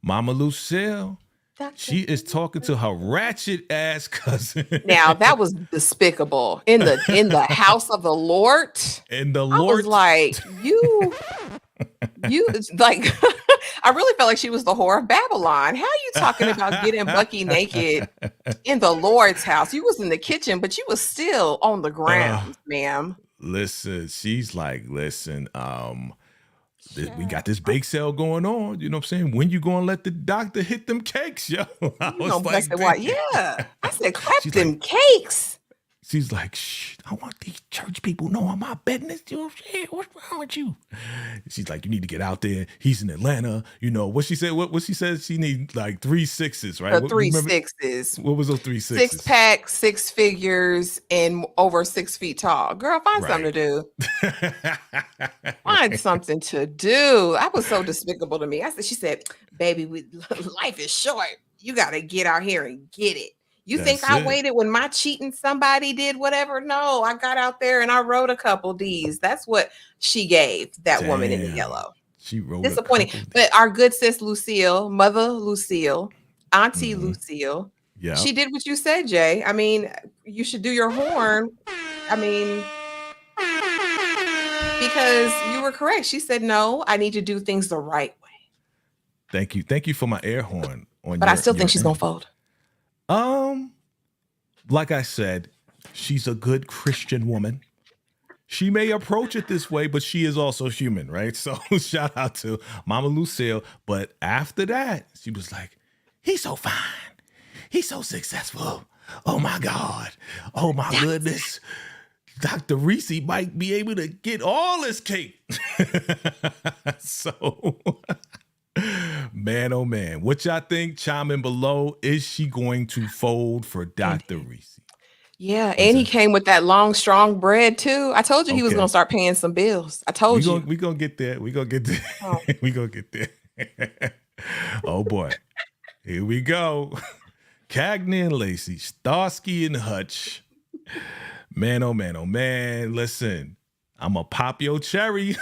Mama Lucille, she is talking to her ratchet ass cousin. Now that was despicable. In the house of the Lord. And the I was Lord, like, you like I really felt like she was the whore of Babylon. How are you talking about getting Bucky naked in the Lord's house? You was in the kitchen, but you was still on the ground, ma'am. listen, she's like, listen, we got this Child, bake sale going on. You know what I'm saying? When you gonna let the doctor hit them cakes, yo? I you know, was bless like, it. Why? damn. Yeah. I said, clap She's them like, cakes. she's like, shh, I want these church people knowing my business. You know what I'm saying? What's wrong with you? She's like, you need to get out there. He's in Atlanta. You know what she said? What she said? She need like 3 6s, right? The What, you three remember? sixes. What was those 3 Six 6s? pack, 6 figures, and over 6 feet tall. Girl, find something Right. to do. Find Right. something to do. That was so despicable to me. She said, baby, life is short. You got to get out here and get it. You think That's I it. waited when my cheating somebody did whatever? No, I got out there and I wrote a couple D's. That's what she gave that woman in the Damn. yellow. She wrote a Disappointing. couple. But our good sis Lucille, mother Lucille, auntie Mm-hmm. Lucille, Yep. she did what you said, Jay. I mean, you should do your horn. I mean, because you were correct. She said, no, I need to do things the right way. Thank you. Thank you for my air horn on But I still your think she's end. gonna fold. Like I said, she's a good Christian woman. She may approach it this way, but she is also human, right? So shout out to Mama Lucille. But after that, she was like, he's so fine. He's so successful. Oh my God. Oh my goodness. Dr. Reese might be able to get all this cake. So, man, oh man, what y'all think? Chime in below. Is she going to fold for Dr. Reese? Yeah, and he came with that long, strong bread too. I told you he was Okay. gonna start paying some bills. I told you. We gonna get there. We gonna get there. Oh. We gonna get there. Oh boy. Here we go. Cagney and Lacey, Starsky and Hutch. Man, oh man, oh man. Listen, I'ma pop your cherry.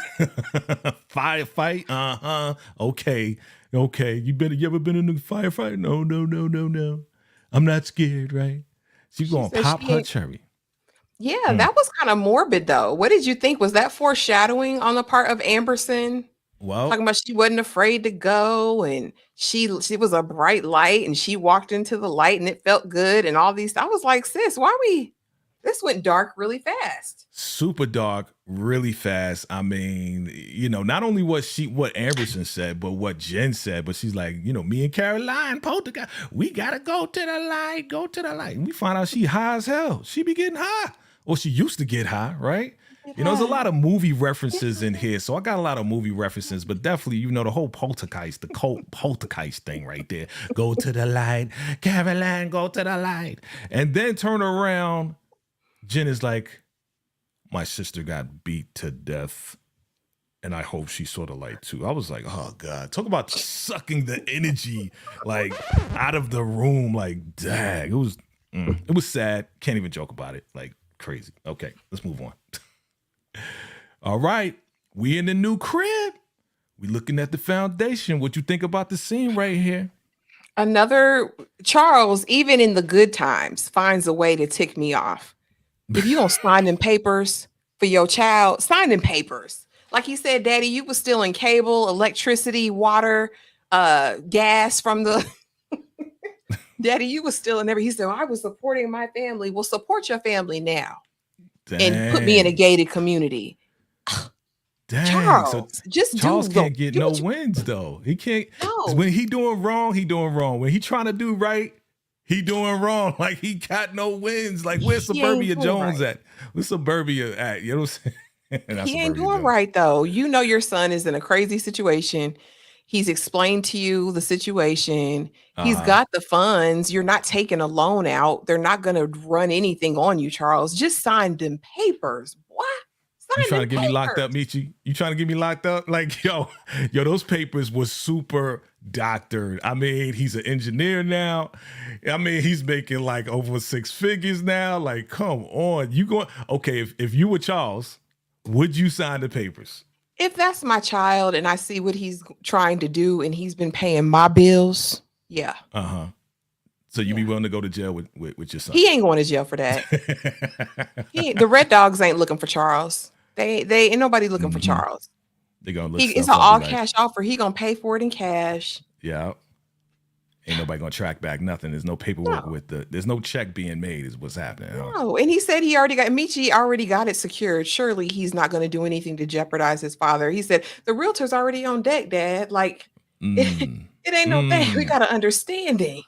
Firefight. Okay. You ever been in a firefight? No. I'm not scared, right? She's gonna said pop she her ain't- cherry. Yeah, that was kind of morbid though. What did you think? Was that foreshadowing on the part of Amberson? Well, Talking about she wasn't afraid to go and she was a bright light and she walked into the light and it felt good and all these. I was like, sis, this went dark really fast. super dark, really fast. I mean, not only what Amberson said, but what Jen said. But she's like, me and Caroline Poltergeist, we gotta go to the light. And we find out she high as hell. She be getting high, or she used to get high, right? There's a lot of movie references in here, so I got a lot of movie references, but definitely, the whole poltergeist, the cult poltergeist thing right there. Go to the light, Caroline, go to the light, and then turn around. Jen is like, my sister got beat to death, and I hope she saw the light too. I was like, oh God, talk about sucking the energy like out of the room. Like, dang, it was sad. Can't even joke about it. Like crazy. Okay, let's move on. All right, we in the new crib. We looking at the foundation. What you think about the scene right here? Another Charles, even in the good times, finds a way to tick me off. If you don't sign them papers for your child, sign them papers. Like he said, Daddy, you was stealing cable, electricity, water, gas from the Daddy, you was stealing everything. He said, I was supporting my family. Well, support your family now. Dang. And put me in a gated community. Dang. Charles, So just Charles do can't get no wins though. He can't. No. When he doing wrong, he doing wrong. When he trying to do right, he doing wrong. Like he got no wins. Like where's Suburbia Jones at? Where's Suburbia at? You know what I'm saying? He ain't doing right though. You know your son is in a crazy situation. He's explained to you the situation. He's got the funds. You're not taking a loan out. They're not going to run anything on you, Charles. Just sign them papers. What? You Sign trying to them get me locked up, papers. Michi? You trying to get me locked up? Like, yo, those papers was super doctored. I mean, he's an engineer now. I mean, he's making like over 6 figures now. Like, come on. You going okay, if you were Charles, would you sign the papers? If that's my child and I see what he's trying to do and he's been paying my bills, yeah. Uh-huh. So you be Yeah. willing to go to jail with your son? He ain't going to jail for that. The Red Dogs ain't looking for Charles. They ain't nobody looking for Charles. They're gonna look It's stuff an up. all Like, cash offer. He gonna pay for it in cash. yeah. Ain't nobody gonna track back nothing. There's no paperwork No. there's no check being made is what's happening. Huh? No, and he said Michi already got it secured. Surely he's not going to do anything to jeopardize his father. He said the realtor's already on deck, Dad. Like it ain't no thing. We got an understanding.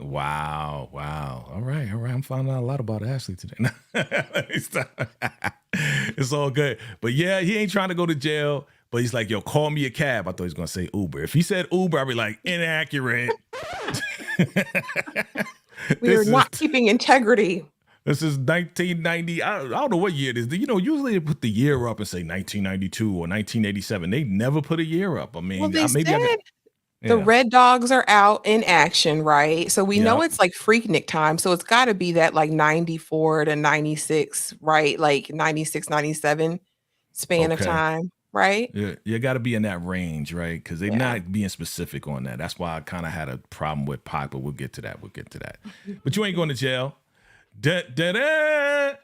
Wow. All right. I'm finding out a lot about Ashley today. It's all good. But yeah, he ain't trying to go to jail. But he's like, yo, call me a cab. I thought he was gonna say Uber. If he said Uber, I'd be like, inaccurate. We are not keeping integrity. This is 1990. I don't know what year it is. You know, usually they put the year up and say 1992 or 1987. They never put a year up. I mean, Well, they said yeah. the Red Dogs are out in action, right? So we know Yep. it's like Freaknik time. So it's got to be that like 94 to 96, right? Like 96, 97 span of Okay. time, right? Yeah, you got to be in that range, right? Because they're Yeah. not being specific on that. That's why I kind of had a problem with Pac, but we'll get to that. But you ain't going to jail. Da-da-da!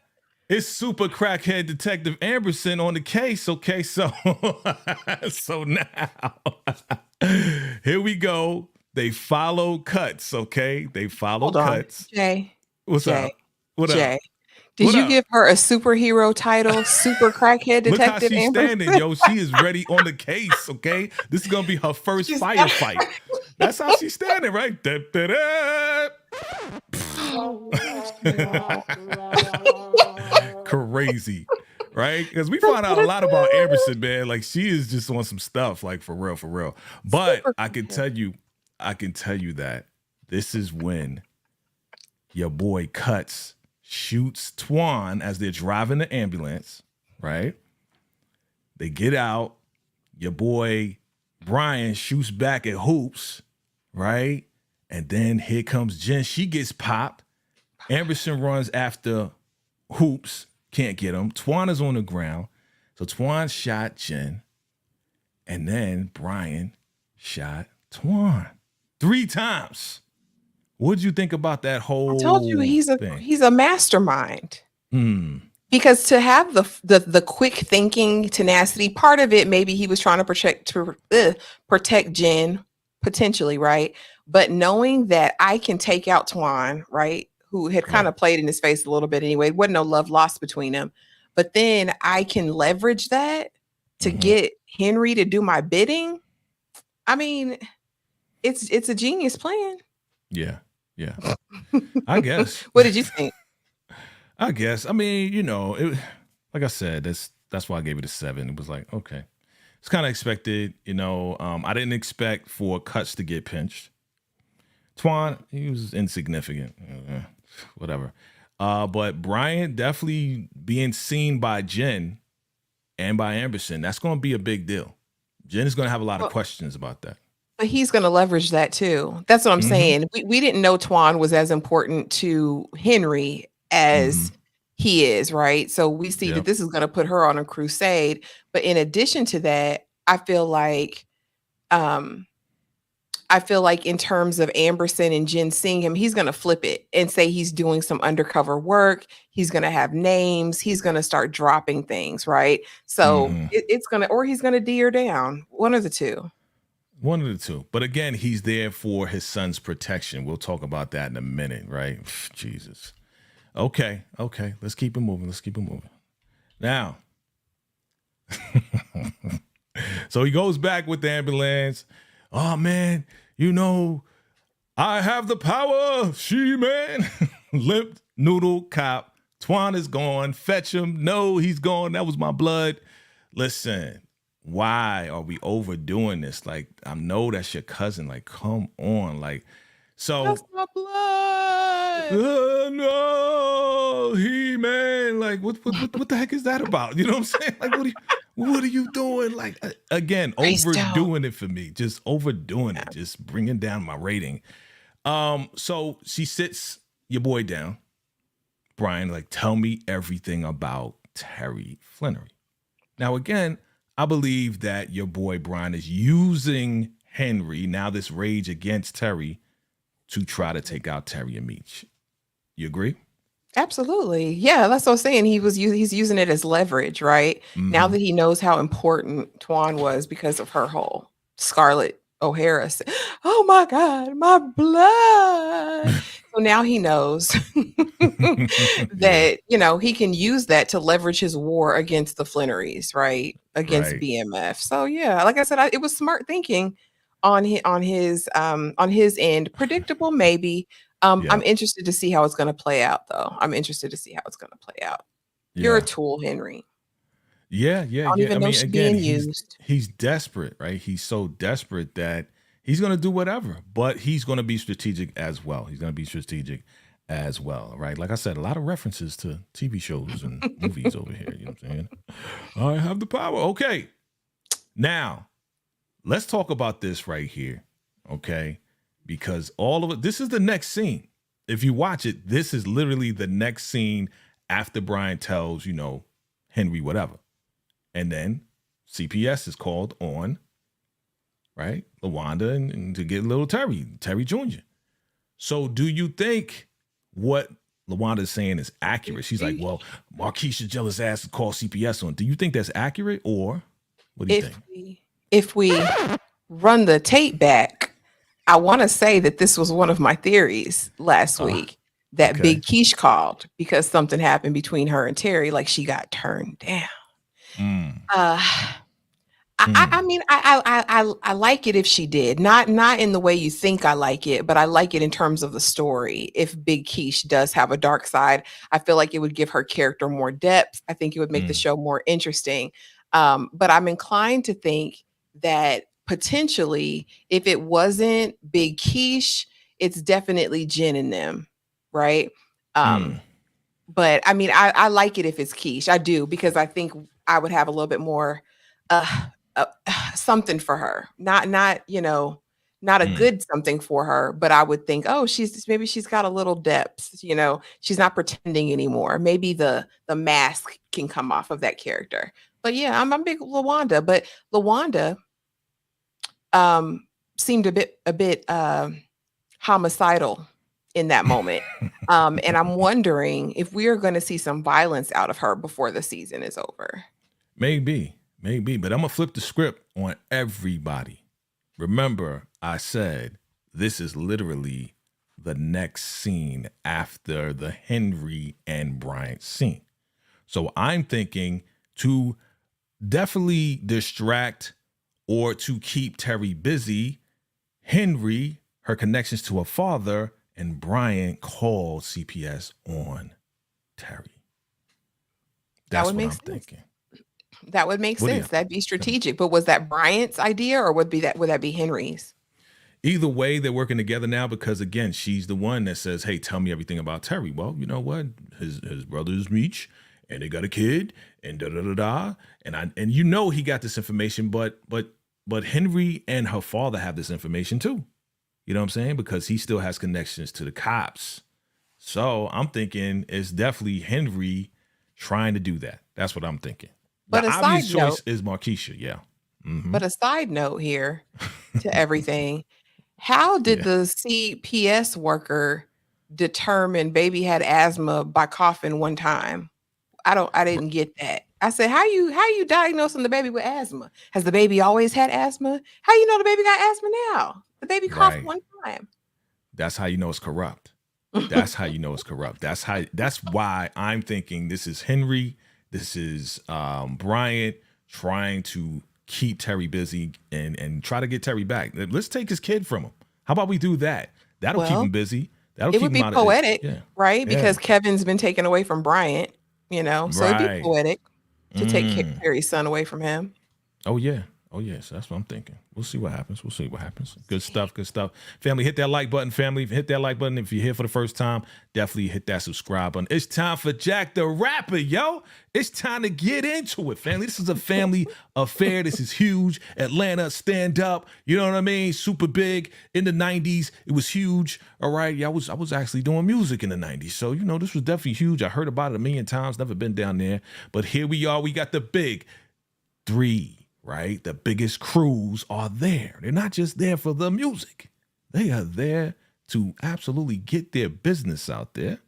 It's super crackhead Detective Amberson on the case. Okay, so so now here we go. They follow cuts. Okay, they follow Hold on, cuts. Jay. What's Jay, up? What Jay. up? Did What you up? give her a superhero title? Super crackhead Look how detective she's Amber? standing, yo. She is ready on the case, okay? This is gonna be her first firefight. That's how she's standing, right? Da-da-da. Crazy, right? Because we found out a lot about Amberson, man. Like she is just on some stuff, like for real. But Super I can tell you that this is when your boy Cuts shoots Twan as they're driving the ambulance, right? They get out. Your boy Brian shoots back at Hoops, right? And then here comes Jen. She gets popped. Amberson runs after Hoops. Can't get him. Twan is on the ground. So Twan shot Jen. And then Brian shot Twan 3 times. What'd you think about that whole I told you he's a mastermind. Because to have the quick thinking tenacity, part of it maybe he was trying to protect Jen potentially, right? But knowing that I can take out Twan, right, who had kind of played in his face a little bit anyway, wasn't no love lost between them. But then I can leverage that to get Henry to do my bidding. I mean, it's a genius plan. Yeah. I guess. What did you think? I guess. I mean, you know, like I said, that's why I gave it a 7. It was like, okay. It's kind of expected, you know. I didn't expect for Cuts to get pinched. Twan, he was insignificant. Whatever. But Brian definitely being seen by Jen and by Amberson, that's going to be a big deal. Jen is going to have a lot of questions about that. But he's going to leverage that too. That's what I'm saying. We didn't know Twan was as important to Henry as he is, right? So we see that this is going to put her on a crusade. But in addition to that, I feel like in terms of Amberson and Jen seeing him, he's going to flip it and say he's doing some undercover work. He's going to have names. He's going to start dropping things, right? So it's going to, or he's going to D her down. One of the two. One of the two. But again, he's there for his son's protection. We'll talk about that in a minute, right? Jesus. Okay. Let's keep it moving. Now, so he goes back with the ambulance. Oh, man, you know, I have the power. She-Man. Limp noodle cop. Twan is gone. Fetch him. No, he's gone. That was my blood. Listen. Why are we overdoing this? Like, I know that's your cousin. Like, come on. Like, So That's my blood. no, He-Man, like what the heck is that about? You know what I'm saying? Like what are you doing? Like again, Greystone. overdoing it for me, just overdoing Yeah. it, just bringing down my rating. So she sits your boy down, Brian, like tell me everything about Terry Flannery. Now again, I believe that your boy Brian is using Henry, now this rage against Terry, to try to take out Terry and Meech. You agree? Absolutely. Yeah, that's what I'm saying. He's using it as leverage, right? Now Mm-hmm. that he knows how important Tuan was because of her whole Scarlett O'Hara. Oh my God, my blood. So now he knows Yeah, that, he can use that to leverage his war against the Flannerys, right? Against right. BMF. So yeah, like I said, it was smart thinking on his end. Predictable, maybe. I'm Yeah, interested to see how it's gonna play out, though. I'm interested to see how it's gonna play out. You're a yeah, tool, Henry. yeah, I don't yeah. I even know mean, she's again, being used. he's desperate, right? He's so desperate that he's gonna do whatever, but he's gonna be strategic as well. He's gonna be strategic as well, right? Like I said, a lot of references to TV shows and movies over here. You know what I'm saying? I have the power. Okay, now let's talk about this right here, okay? Because all of it, this is the next scene. If you watch it, this is literally the next scene after Brian tells, Henry whatever. And then CPS is called on, right? LaWanda and to get little Terry Jr. So do you think what LaWanda is saying is accurate? She's like, well, Marquisha jealous ass called CPS on. Do you think that's accurate or what do you If think? we run the tape back, I wanna say that this was one of my theories last Uh, week, that okay. Big Keish called because something happened between her and Terry, like she got turned down. Mm, Uh I mm, mean, I like it if she did. Not in the way you think I like it, but I like it in terms of the story. If Big Keish does have a dark side, I feel like it would give her character more depth. I think it would make the mm, show more interesting. But I'm inclined to think that potentially, if it wasn't Big Keish, it's definitely Jen and them, right? mm, Um, but I mean, I like it if it's quiche. I do because I think I would have a little bit more uh, something for her. Not a mm, good something for her, but I would think, oh, she's got a little depth. She's not pretending anymore. Maybe the mask can come off of that character. But yeah, I'm a big Lawanda, but Lawanda um seemed a bit homicidal in that moment. And I'm wondering if we are going to see some violence out of her before the season is over. maybe, but I'm gonna flip the script on everybody. Remember, I said this is literally the next scene after the Henry and Bryant scene. So I'm thinking to definitely distract or to keep Terry busy, Henry, her connections to her father, and Bryant called CPS on Terry. That That's would what make I'm sense. thinking. That would make What do you sense. That'd be tell me? strategic. But was that Bryant's idea or would that be Henry's? Either way, they're working together now because again, she's the one that says, "Hey, tell me everything about Terry." Well, you know what? His brother is Meech, and they got a kid, and da da da da. And he got this information, but Henry and her father have this information too. You know what I'm saying? Because he still has connections to the cops. So I'm thinking it's definitely Henry trying to do that. That's what I'm thinking. But The a side obvious note, choice is Markeisha. Yeah. Mm-hmm. but a side note here to everything. How did Yeah. the CPS worker determine baby had asthma by coughing one time? I didn't get that. I said, how you diagnosing the baby with asthma? Has the baby always had asthma? How you know the baby got asthma now? The baby coughed Right. one time. That's how you know it's corrupt. That's how you know it's corrupt. That's why I'm thinking this is Henry. This is Bryant trying to keep Terry busy and try to get Terry back. Let's take his kid from him. How about we do that? That'll keep him Well, busy. That'll it keep would him be out of it. poetic, Yeah. right? Yeah. Because Kevin's been taken away from Bryant, so it'd be Right. poetic to take Mm. Carrie's son away from him. Oh yeah. Oh, yes, that's what I'm thinking. We'll see what happens. We'll see what happens. Good stuff, good stuff. Family, hit that like button, family. Hit that like button. If you're here for the first time, definitely hit that subscribe button. It's time for Jack the Rapper, yo. It's time to get into it, family. This is a family affair. This is huge. Atlanta, stand up. You know what I mean? Super big. In the 90s, it was huge. All right, yeah, I was actually doing music in the 90s. So, you know, this was definitely huge. I heard about it a million times. Never been down there. But here we are. We got the big three. Right? The biggest crews are there. They're not just there for the music. They are there to absolutely get their business out there.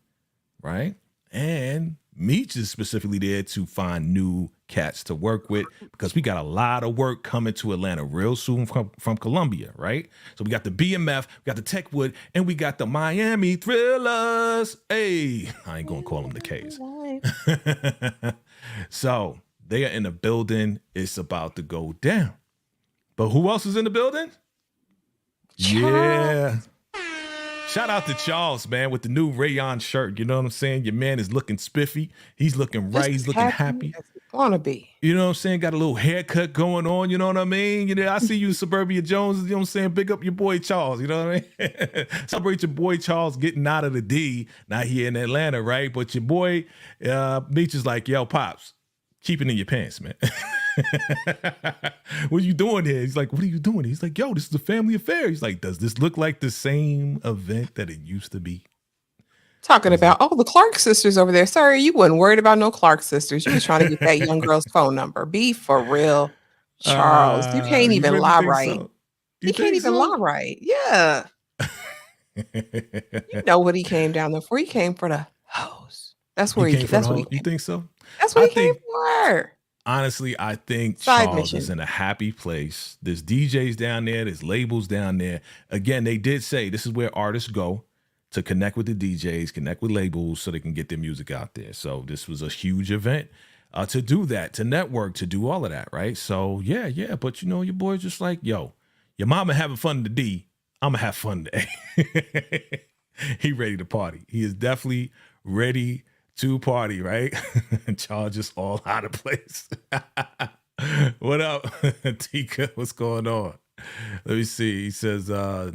Right? And Meech is specifically there to find new cats to work with because we got a lot of work coming to Atlanta real soon from Columbia, right? So we got the BMF, we got the Techwood, and we got the Miami Thrillers. Hey, I ain't gonna call them the K's. So they are in the building. It's about to go down. But who else is in the building? Charles. Yeah. Shout out to Charles, man, with the new rayon shirt. You know what I'm saying? Your man is looking spiffy. He's looking right. He's looking happy. Wanna be. You know what I'm saying? Got a little haircut going on. You know what I mean? You know, I see you, Suburbia Jones. You know what I'm saying? Big up your boy Charles. You know what I mean? Celebrate your boy Charles getting out of the D. Not here in Atlanta, right? But your boy Meech is like, yo, Pops, keep it in your pants, man. What are you doing here? He's like, what are you doing? He's like, yo, this is a family affair. He's like, does this look like the same event that it used to be? Talking about, the Clark sisters over there. Sorry, you wasn't worried about no Clark sisters. You was trying to get that young girl's phone number. Be for real, Charles. You can't even really lie think right. so? You can't even lie right. Yeah. You know what he came down there for? He came for the hoes. That's where he. That's what he. You think so? That's what he came for. Honestly, I think Side Charles mission. is in a happy place. There's DJs down there. There's labels down there. Again, they did say this is where artists go to connect with the DJs, connect with labels so they can get their music out there. So this was a huge event to do that, to network, to do all of that, right? So, yeah. But, you know, your boy's just like, yo, your mama having fun in the D. I'm going to have fun today. He ready to party. He is definitely ready to party, right? Charles just all out of place. What up, Tika? What's going on? Let me see. He says,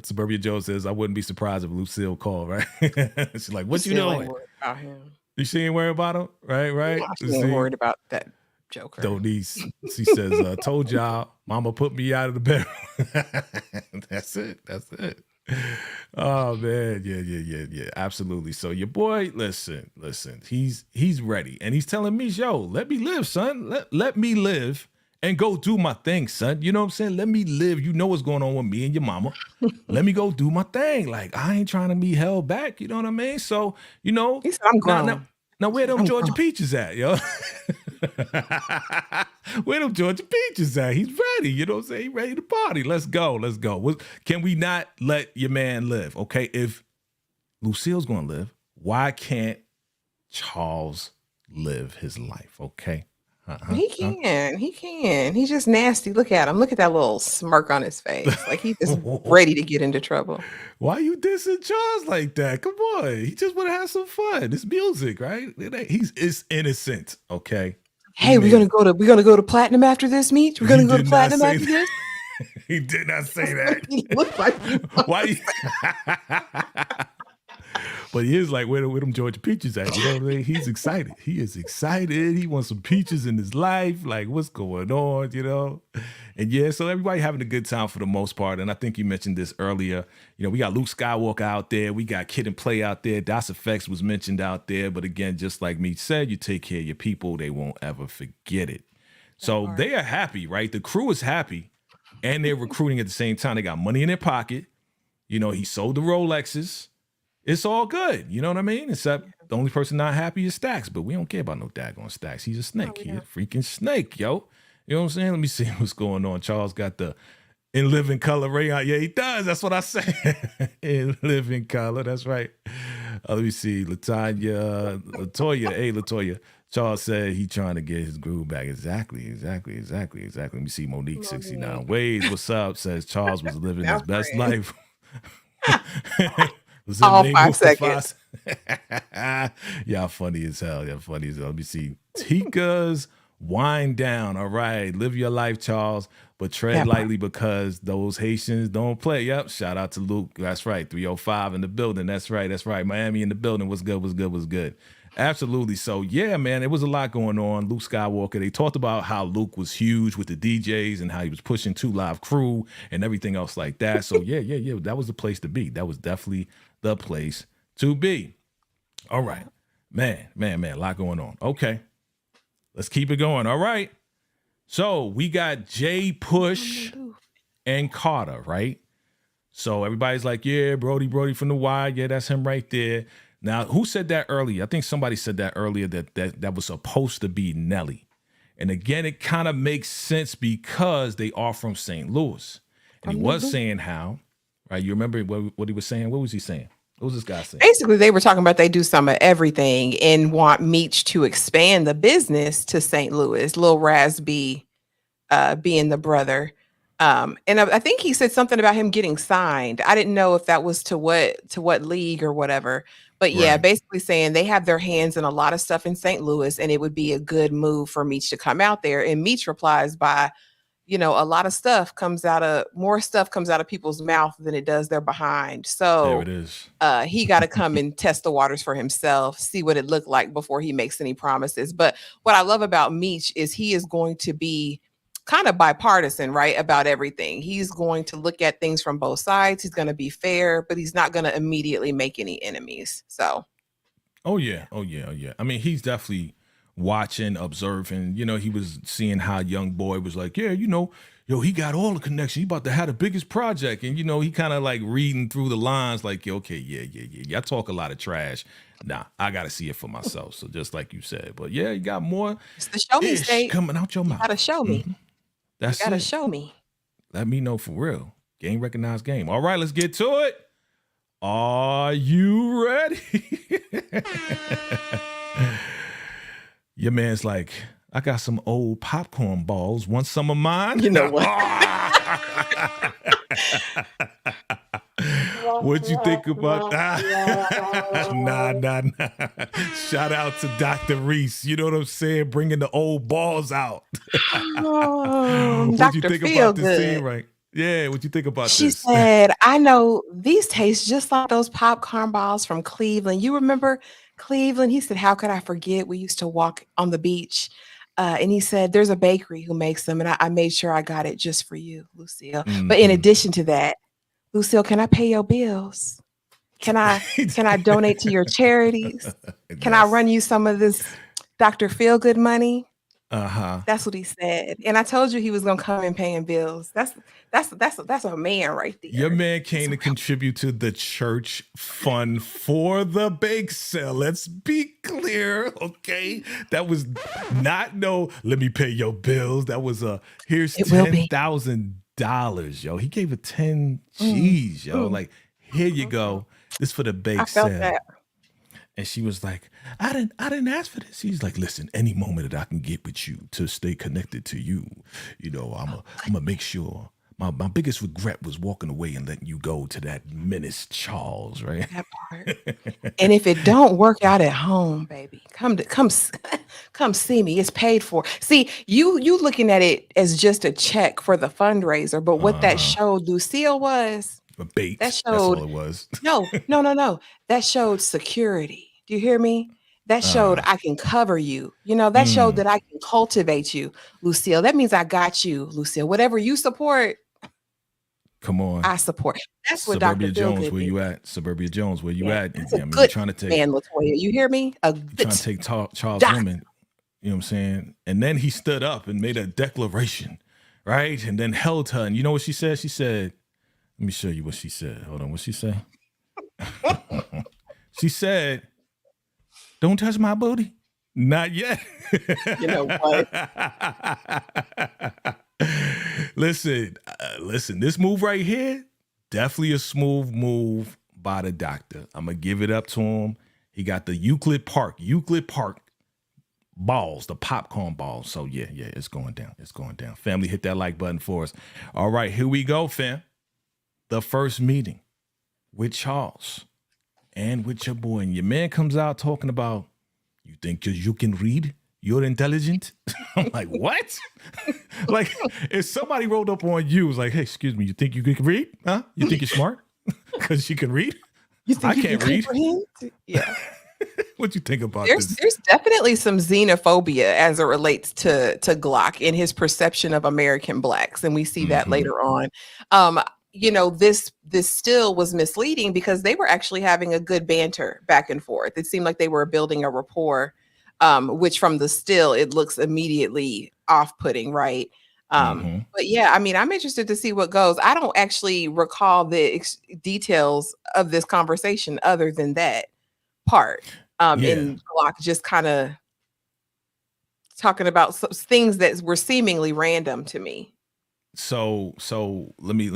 Suburbia Joe says, I wouldn't be surprised if Lucille called, right? She's like, what you doing? About him. She ain't worried about him, right? No, she ain't worried about that joker. Don't need. She says, told y'all, mama put me out of the bedroom. That's it. Oh man, yeah, absolutely. So your boy, listen, he's ready, and he's telling me, yo, let me live, son. Let me live and go do my thing, son. You know what I'm saying? Let me live. You know what's going on with me and your mama. Let me go do my thing. Like, I ain't trying to be held back. You know what I mean? So, you know, He said, I'm grown. now where them Georgia Peaches at, yo? Where them Georgia Peaches at? He's ready. You know what I'm saying? He's ready to party. Let's go. Can we not let your man live? Okay, if Lucille's going to live, why can't Charles live his life? Okay. He can. He's just nasty. Look at him. Look at that little smirk on his face. Like he's just ready to get into trouble. Why you dissing Charles like that? Come on. He just want to have some fun. It's music, right? It's innocent. Okay. Hey, we're gonna go to platinum after this, Meech. We're gonna go to platinum after this. He did not say that. He looked like Why? But he is like, where them Georgia Peaches at? You know what I mean? He's excited. He is excited. He wants some peaches in his life. Like, what's going on, you know? And yeah, so everybody having a good time for the most part. And I think you mentioned this earlier. You know, we got Luke Skywalker out there. We got Kid and Play out there. Das Effects was mentioned out there. But again, just like Meech said, you take care of your people. They won't ever forget it. So they are happy, right? The crew is happy. And they're recruiting at the same time. They got money in their pocket. You know, he sold the Rolexes. It's all good. You know what I mean? Except the only person not happy is Stacks, but we don't care about no daggone Stacks. He's a snake. He's a freaking snake, yo. You know what I'm saying? Let me see what's going on. Charles got the in living color rayon. Yeah, he does. That's what I say. In living color. That's right. Let me see. Latoya. Hey, Latoya. Charles said he trying to get his groove back. Exactly. Let me see. Monique 69 Ways. What's up? Says Charles was living his best life. All 5 seconds. Y'all funny as hell. Let me see. Tika's Wind down. All right. Live your life, Charles, but tread That part. lightly because those Haitians don't play. Yep. Shout out to Luke. That's right. 305 in the building. That's right. That's right. Miami in the building. What's good? What's good? What's good? Absolutely. So, yeah, man, it was a lot going on. Luke Skywalker, they talked about how Luke was huge with the DJs and how he was pushing 2 Live Crew and everything else like that. So, yeah. That was the place to be. That was definitely the place to be. All right. Man, a lot going on. Okay. Let's keep it going. All right. So we got Jay Push and Carter, right? So everybody's like, yeah, Brody from the Y. Yeah, that's him right there. Now, who said that earlier? I think somebody said that earlier that was supposed to be Nelly. And again, it kind of makes sense because they are from St. Louis. And he was saying how, right? You remember what he was saying? What was he saying? What was this guy saying? Basically, they were talking about they do some of everything and want Meech to expand the business to St. Louis. Lil Raz being the brother. And I think he said something about him getting signed. I didn't know if that was to what league or whatever. But yeah, Right. basically saying they have their hands in a lot of stuff in St. Louis, and it would be a good move for Meech to come out there. And Meech replies by, a lot of more stuff comes out of people's mouth than it does their behind. There it So is. he got to come and test the waters for himself, see what it looked like before he makes any promises. But what I love about Meech is he is going to be kind of bipartisan, right? About everything. He's going to look at things from both sides. He's going to be fair, but he's not going to immediately make any enemies. So. Oh yeah. I mean, he's definitely watching, observing. He was seeing how Young Boy was like, yeah, he got all the connections. He about to have the biggest project, and he kind of like reading through the lines, like, okay, yeah. I talk a lot of trash. Nah, I got to see it for myself. So just like you said, but yeah, you got more. It's the show me state coming out your mouth. You got to show me. That's you got to it. show me. Let me know for real. Game recognized game. All right, let's get to it. Are you ready? Your man's like, I got some old popcorn balls. Want some of mine? You know what? What you think about that? Nah. Shout out to Dr. Reese. You know what I'm saying? Bringing the old balls out. What you think about this scene, right? Yeah, what you think about this? She said, I know these taste just like those popcorn balls from Cleveland. You remember Cleveland? He said, how could I forget? We used to walk on the beach. And he said, there's a bakery who makes them. And I made sure I got it just for you, Lucille. Mm-hmm. But in addition to that, Lucille, can I pay your bills? Can I donate to your charities? Can I run you some of this Dr. Feelgood money? That's what he said. And I told you he was gonna come and paying bills. That's a man right there. Your man came to contribute to the church fund for the bake sale. Let's be clear, okay? That was not let me pay your bills. That was here's $10,000, yo. He gave her 10 G's, yo. Like, here you go. This for the bake sale. That. And she was like, I didn't ask for this. He's like, listen, any moment that I can get with you to stay connected to you, I'm gonna make sure. My biggest regret was walking away and letting you go to that menace, Charles, right? That part. And if it don't work out at home, baby, come see me. It's paid for. See, you looking at it as just a check for the fundraiser, but what that showed Lucille was a bait. That's all it was. No. That showed security. Do you hear me? That showed I can cover you. That showed that I can cultivate you, Lucille. That means I got you, Lucille. Whatever you support, come on. I support. That's what Suburbia Dr. Jones, Feelgood where you at? Suburbia Jones, where you at? That's a good trying to take man, Latoya. You hear me? Trying to take Charles' woman. You know what I'm saying? And then he stood up and made a declaration, right? And then held her. And you know what she said? She said, let me show you what she said. Hold on. What'd she say? She said, don't touch my booty. Not yet. You know what? Listen, this move right here, definitely a smooth move by the doctor. I'm going to give it up to him. He got the Euclid Park balls, the popcorn balls. So yeah, it's going down. It's going down. Family, hit that like button for us. All right, here we go, fam. The first meeting with Charles and with your boy. And your man comes out talking about, you think because you can read, you're intelligent. I'm like, what? Like, if somebody rolled up on you, was like, hey, excuse me, you think you can read? Huh? You think you're smart? Because you can read? You think I can't read. Yeah. What you think about There's this? there's definitely some xenophobia as it relates to Glock and his perception of American blacks, and we see that later on. Um, this still was misleading because they were actually having a good banter back and forth. It seemed like they were building a rapport, which from the still it looks immediately off-putting, right? But yeah, I mean, I'm interested to see what goes. I don't actually recall the details of this conversation other than that part. Yeah. In Glock just kind of talking about things that were seemingly random to me. So let me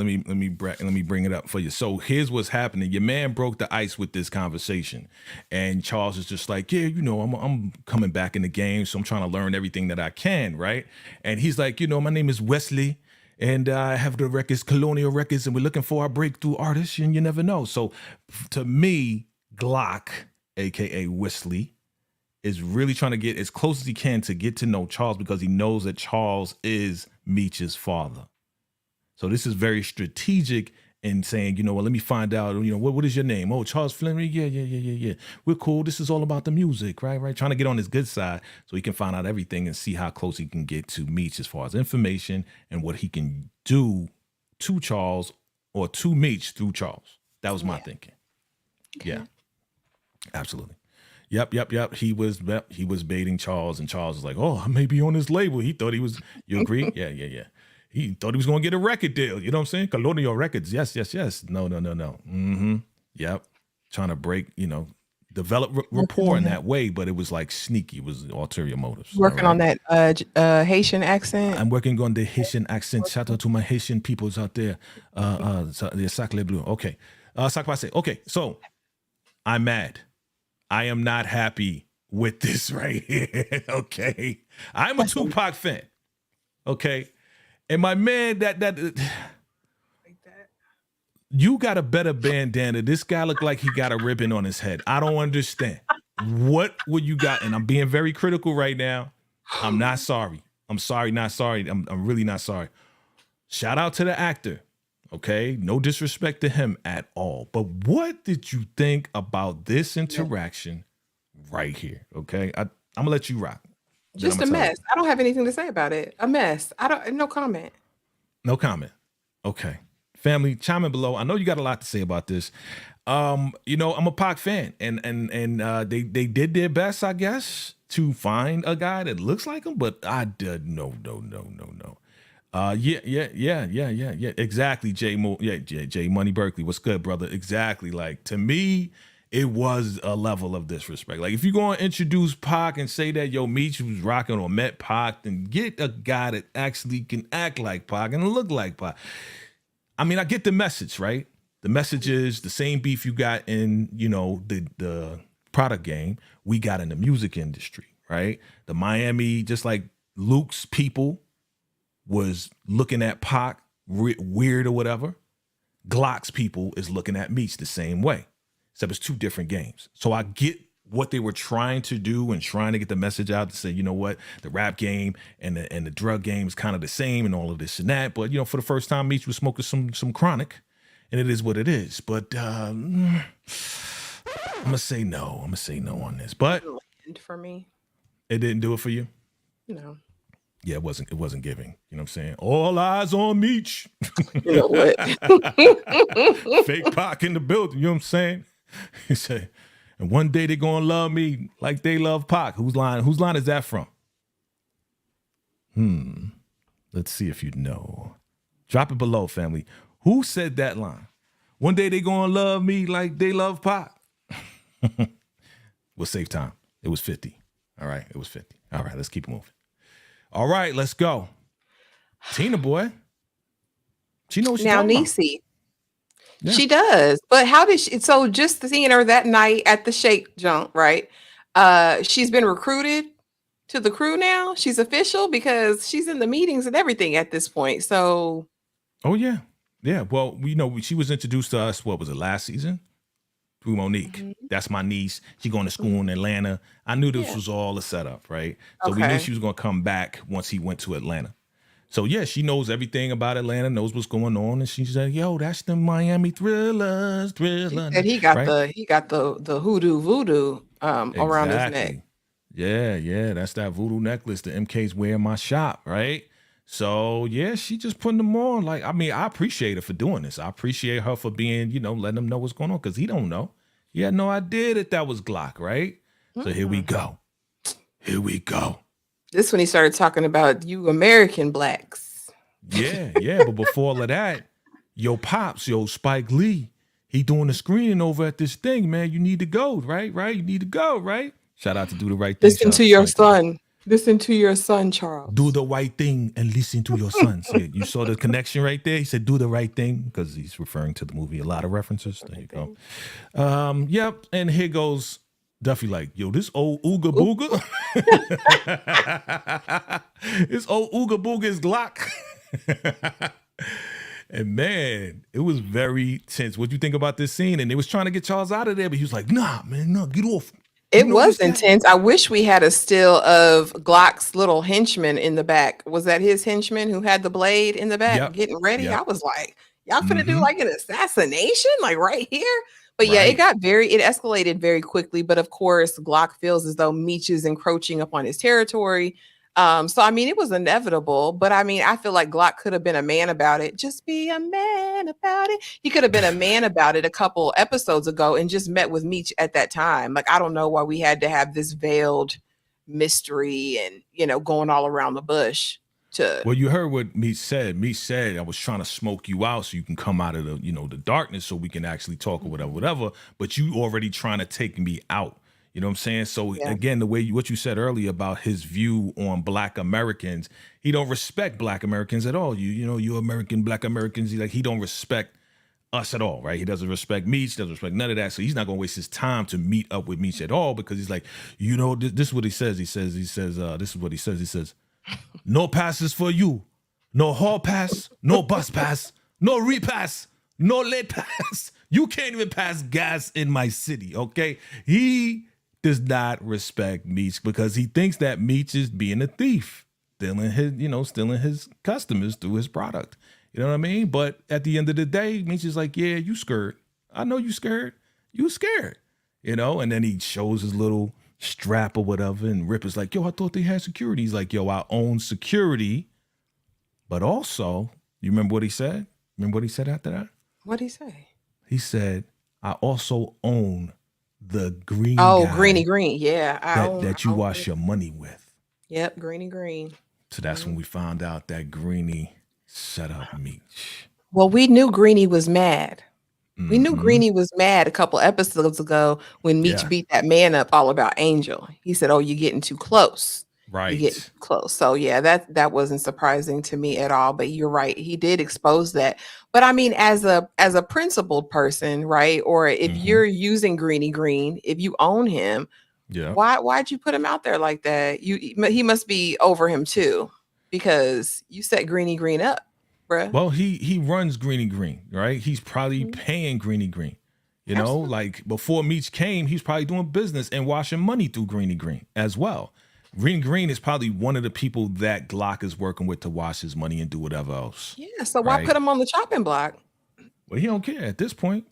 bring it up for you. So here's what's happening. Your man broke the ice with this conversation, and Charles is just like, yeah, I'm coming back in the game, so I'm trying to learn everything that I can, right? And he's like, my name is Wesley, and I have the records, Colonial Records, and we're looking for our breakthrough artists, and you never know. So to me, Glock, aka Wesley, is really trying to get as close as he can to get to know Charles because he knows that Charles is Meech's father. So this is very strategic in saying, let me find out, what is your name? Oh, Charles Fleming? Yeah. We're cool. This is all about the music, right? Trying to get on his good side so he can find out everything and see how close he can get to Meech as far as information and what he can do to Charles or to Meech through Charles. That was my thinking. Okay. Yeah, absolutely. Yep. He was baiting Charles, and Charles was like, "Oh, I may be on his label." He thought he was. You agree? Yeah. He thought he was going to get a record deal. You know what I'm saying? Colonial Records. Yes. No. Yep. Trying to break, develop rapport in that way, but it was like sneaky. It was ulterior motives. Working on that Haitian accent. I'm working on the Haitian accent. Shout out to my Haitian peoples out there. The Sacre Bleu. Okay. Okay. So I'm mad. I am not happy with this right here. Okay. I'm a Tupac fan. Okay. And my man, you got a better bandana. This guy looked like he got a ribbon on his head. I don't understand. What would you got? And I'm being very critical right now. I'm not sorry. I'm sorry, not sorry. I'm really not sorry. Shout out to the actor. Okay, no disrespect to him at all. But what did you think about this interaction right here? Okay, I'm gonna let you rock. Just a mess. I don't have anything to say about it. A mess. No comment. No comment. Okay, family, chime in below. I know you got a lot to say about this. I'm a Pac fan, and they did their best, I guess, to find a guy that looks like him. But I did no. Yeah. Exactly, Jay Money Berkeley. What's good, brother? Exactly. Like, to me, it was a level of disrespect. Like, if you're going to introduce Pac and say that, Meech was rocking or met Pac, then get a guy that actually can act like Pac and look like Pac. I mean, I get the message, right? The message is the same beef you got in, the product game, we got in the music industry, right? The Miami, just like Luke's people was looking at Pac weird or whatever. Glock's people is looking at Meech the same way. Except it's two different games. So I get what they were trying to do and trying to get the message out to say, you know what, the rap game and the drug game is kind of the same and all of this and that. But, for the first time, Meech was smoking some chronic, and it is what it is. But I'm gonna say no. I'm gonna say no on this. But for me, it didn't do it for you. No. Yeah, it wasn't giving. You know what I'm saying? All eyes on Meech. You know what? Fake Pac in the building. You know what I'm saying? He said, and one day they're gonna love me like they love Pac. Whose line is that from? Let's see if you know. Drop it below, family. Who said that line? One day they gonna love me like they love Pac. We'll save time. It was 50. All right, it was 50. All right, let's keep moving. All right, let's go. Tina, boy. She knows what she's talking about. Niecy. Yeah. She does. But how did she? So just seeing her that night at the Shake jump, right? She's been recruited to the crew now. She's official because she's in the meetings and everything at this point. So. Oh, yeah. Yeah. Well, she was introduced to us. What was it, last season? through Monique. Mhm. That's my niece. She going to school Mhm. in Atlanta. I knew this Yeah. was all a setup, right? So we knew Okay. she was going to come back once he went to Atlanta. So yeah, she knows everything about Atlanta, knows what's going on, and she said, "Yo, that's the Miami thrillers, She thriller, said he got right?" the hoodoo voodoo around his neck. Exactly. Yeah, that's that voodoo necklace the MK's wear in my shop, right? So yeah, she just putting them on. Like, I mean, I appreciate her for doing this. I appreciate her for being, letting him know what's going on because he don't know. He had no idea that was Glock, right? So here we Mm-mm. go. Here we go. This when he started talking about you American blacks. Yeah. But before all of that, yo pops, yo Spike Lee, he doing the screening over at this thing, man. You need to go, right? You need to go, right? Shout out to Do the Right Thing. Listen Shout out to to your Spike Lee. son. Listen to your son, Do Charles. the right thing and listen to your son. See, you saw the connection right there. He said, "Do the right thing," because he's referring to the movie. A lot of references. There you go. Yep. And here goes Duffy. Like, yo, this old Ooga Oop. Booga. This old Ooga Booga is Glock. And man, it was very tense. What do you think about this scene? And they was trying to get Charles out of there, but he was like, "Nah, man, no, get off." You It was noticed that? intense. I wish we had a still of Glock's little henchman in the back. Was that his henchman who had the blade in the back Yep. getting ready? I Yep. was like, y'all finna do Mm-hmm. like an assassination, like right here? But yeah, Right. it escalated very quickly. But of course, Glock feels as though Meech is encroaching upon his territory. So I mean, it was inevitable, but I mean, I feel like Glock could have been a man about it. Just be a man about it. He could have been a man about it a couple episodes ago and just met with Meech at that time. Like, I don't know why we had to have this veiled mystery and, going all around the bush to. Well, you heard what Meech said. Meech said, "I was trying to smoke you out so you can come out of the darkness so we can actually talk or whatever. But you already trying to take me out." You know what I'm saying? So Yeah. again, the way what you said earlier about his view on Black Americans, he don't respect Black Americans at all. You American Black Americans. He don't respect us at all, right? He doesn't respect Meech, doesn't respect none of that. So he's not gonna waste his time to meet up with Meech at all because he's like, this is what he says. This is what he says. He says, "No passes for you. No hall pass, no bus pass, no repass, no late pass. You can't even pass gas in my city," okay? He does not respect Meech because he thinks that Meech is being a thief, stealing his customers through his product. You know what I mean? But at the end of the day, Meech is like, "Yeah, you scared. I know you scared. You scared." And then he shows his little strap or whatever, and Rip is like, "Yo, I thought they had security." He's like, "Yo, I own security, but also," you remember what he said? Remember what he said after that? What'd he say? He said, "I also own the green Oh, Greeny guy Green. Yeah. that you I own wash your money with." Yep, Greeny Green. So that's when we found out that Greeny set up Meech. Well, we knew Greeny was mad. We knew Mm-hmm. Greeny was mad a couple episodes ago when Meech Yeah. beat that man up all about Angel. He said, "Oh, you're getting too close. You're getting Right. too close." So yeah, that wasn't surprising to me at all. But you're right, he did expose that. But I mean, as a principled person, right? Or if Mm-hmm. you're using Greeny Green, if you own him, Yeah. why'd you put him out there like that? He must be over him too, because you set Greeny Green up, bruh. Well, he runs Greeny Green, right? He's probably Mhm. paying Greeny Green. Absolutely. Like before Meech came, he's probably doing business and washing money through Greeny Green as well. Greeny Green is probably one of the people that Glock is working with to wash his money and do whatever else. Yeah. So why Right. put him on the chopping block? Well, he don't care at this point.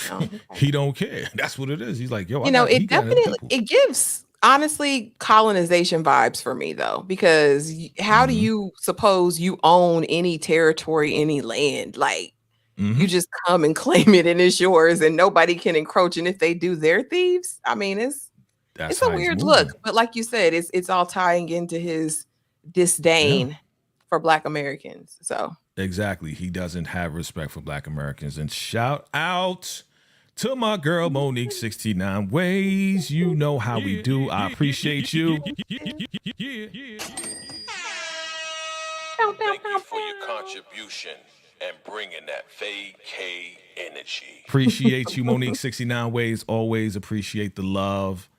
Oh, okay. He don't care. That's what it is. He's like, "Yo, It definitely it gives honestly colonization vibes for me though, because how do Mhm. you suppose you own any territory, any land? Like you Mhm. just come and claim it and it's yours and nobody can encroach. And if they do, they're thieves. I mean, That's it's a how he's weird look, moving. but like you said, it's all tying into his Yeah. disdain for Black Americans. So Exactly. He doesn't have respect for Black Americans. And shout out to my girl Monique 69 Ways. You know how we do. I appreciate you. Thank you for your contribution and bringing that VACAY energy. Appreciate you, Monique 69 Ways. Always appreciate the love.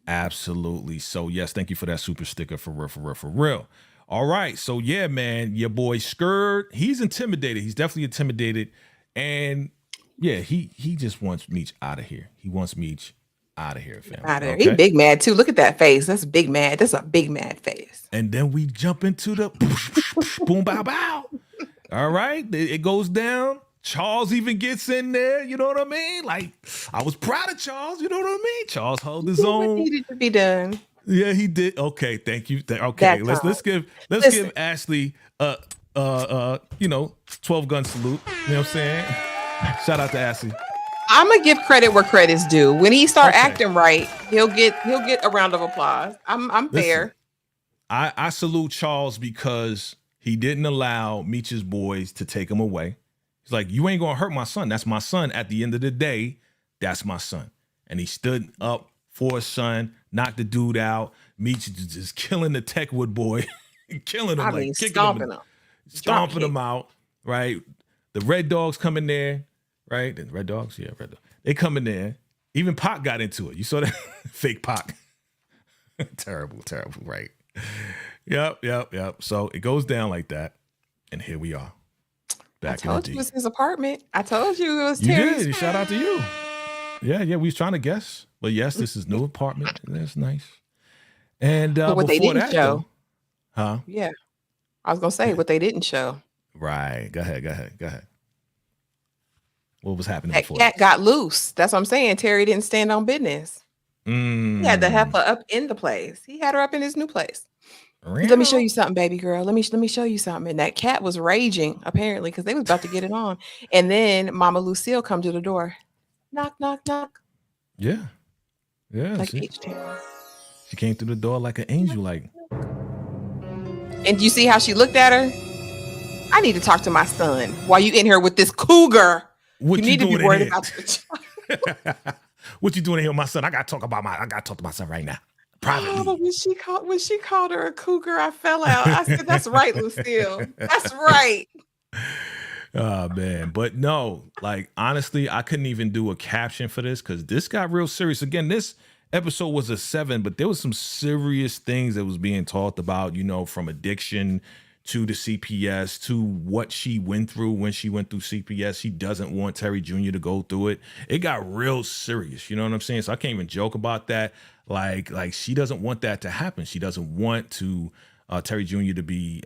Absolutely. So, yes, thank you for that super sticker for real, for real, for real. All right. So, yeah, man, your boy Skurd, he's intimidated. He's definitely intimidated. And Yeah, he just wants Meech out of here. He wants Meech out of here, family. Out of there. He Okay. big mad too. Look at that face. That's big mad. That's a big mad face. And then we jump into the boom bow bow. All right. It goes down. Charles even gets in there. You know what I mean? Like, I was proud of Charles. You know what I mean? Charles held his What own. needed to be done? Yeah, he did. Okay, thank you. Okay, That let's time. give Ashley 12 gun salute. You know what I'm saying? Shout out to Ashley. I'm gonna give credit where credit's due. When he start Okay. acting right, he'll get a round of applause. I'm fair. Listen, I salute Charles because he didn't allow Meech's boys to take him away. He's like, you ain't gonna hurt my son. That's my son. At the end of the day, that's my son. And he stood up for his son, knocked the dude out. Meech just killing the Techwood boy, killing him, I like mean, kicking stomping him, him. stomping Drop him out. Right, the Red Dogs come in there. Right, the Red Dogs, yeah, Red Dogs. They come in there. Even Pac got into it. You saw that fake Pac. Terrible, right? Yep. So it goes down like that, and here we are. I Back told in you it the was his apartment. I told you it was You Terry's. did. Shout out to you. Yeah. We was trying to guess, but yes, this is new apartment. That's nice. And But what they before didn't that, show, though, huh? yeah, I was gonna say what they didn't show. Right. Go ahead. What was happening That before? cat got loose. That's what I'm saying. Terry didn't stand on business. He had the heifer up in the place. He had her up in his new place. Let me show you something, baby girl. Let me show you something. And that cat was raging apparently because they was about to get it on. And then Mama Lucille come to the door. Knock, knock, knock. Yeah. Like See? H-Town. She came through the door like an angel. Like, And you see how she looked at her? I need to talk to my son while you in here with this cougar. what You need to be doing worried in about here? the child. What you doing here with my son? I gotta talk to my son right now. Privately. Oh, when she called her a cougar, I fell out. I said, "That's right, Lucille. That's right." Oh man, but no, like honestly, I couldn't even do a caption for this because this got real serious. Again, this episode was a 7, but there was some serious things that was being talked about, you know, from addiction to the CPS to what she went through when she went through CPS. She doesn't want Terry Jr. to go through it. It got real serious, you know what I'm saying? So I can't even joke about that. Like she doesn't want that to happen. She doesn't want to Terry Jr. to be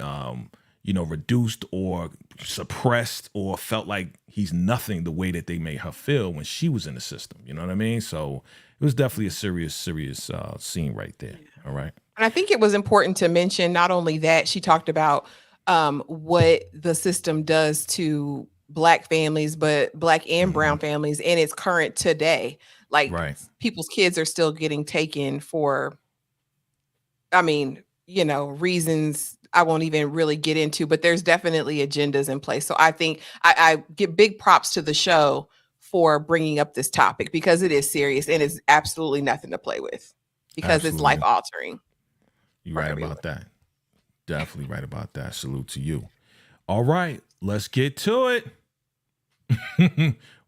reduced or suppressed or felt like he's nothing the way that they made her feel when she was in the system. You know what I mean? So it was definitely a serious scene right there. All right. And I think it was important to mention not only that she talked about what the system does to Black families, but Black and brown families in its current today. Like Right. people's kids are still getting taken for, reasons I won't even really get into, but there's definitely agendas in place. So I think I give big props to the show for bringing up this topic because it is serious and it's absolutely nothing to play with because it's Absolutely. life altering. You're right about that. Definitely right about that. Salute to you. All right, let's get to it.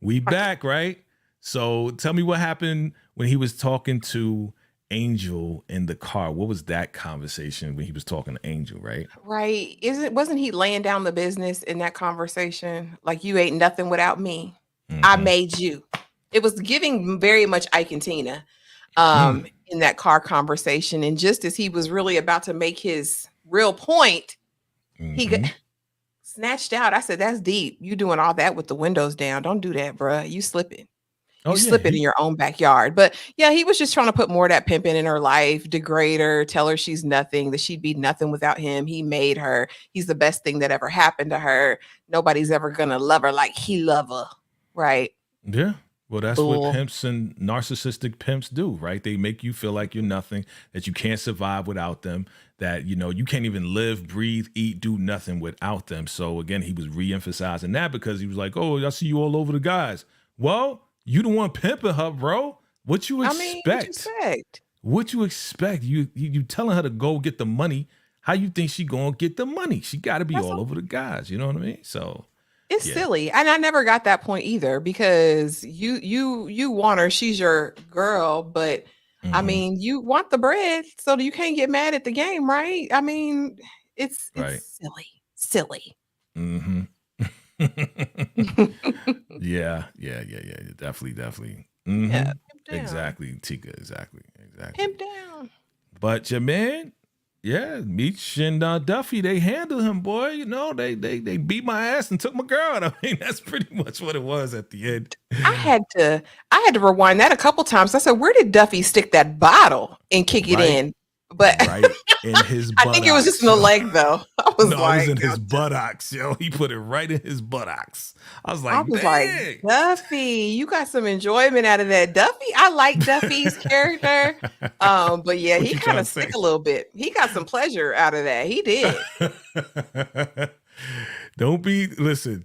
We back, right? So tell me what happened when he was talking to Angel in the car. What was that conversation when he was talking to Angel, right? Right. Wasn't he laying down the business in that conversation? Like you ain't nothing without me. I made you. It was giving very much Ike and Tina in that car conversation. And just as he was really about to make his real point, he got snatched out. I said, that's deep. You doing all that with the windows down. Don't do that, bruh. You slipping. You slipping in your own backyard. But yeah, he was just trying to put more of that pimping in her life, degrade her, tell her she's nothing, that she'd be nothing without him. He made her. He's the best thing that ever happened to her. Nobody's ever going to love her like he love her. Right. Yeah. Well, that's what pimps and narcissistic pimps do, right? They make you feel like you're nothing, that you can't survive without them, that, you can't even live, breathe, eat, do nothing without them. So again, he was re-emphasizing that because he was like, oh, I see you all over the guys. Well, you the one pimping her, bro. What you expect? What you expect? You telling her to go get the money. How you think she gonna get the money? She got to be all over the guys. You know what I mean? So it's silly. And I never got that point either because you want her. She's your girl, but I mean, you want the bread, so you can't get mad at the game, right? I mean, it's silly. Mm-hmm. Yeah, definitely. Yeah, Hmm. pimp down. Exactly, Tika, exactly. Pimp down. But your man, yeah, Meech and Duffy, they handled him, boy. You know, they beat my ass and took my girl. I mean, that's pretty much what it was at the end. I had to I had to rewind that a couple times. I said, "Where did Duffy stick that bottle and kick it Right, in?" But right in his I think it was just buttocks, in the yo. leg, though. No, it was in his buttocks, yo. He put it right in his buttocks. I was I like, was like, dang. Duffy, you got some enjoyment out of that. Duffy, I like Duffy's character. But yeah, What he you kind trying of to say? sick a little bit. He got some pleasure out of that. He did. Listen,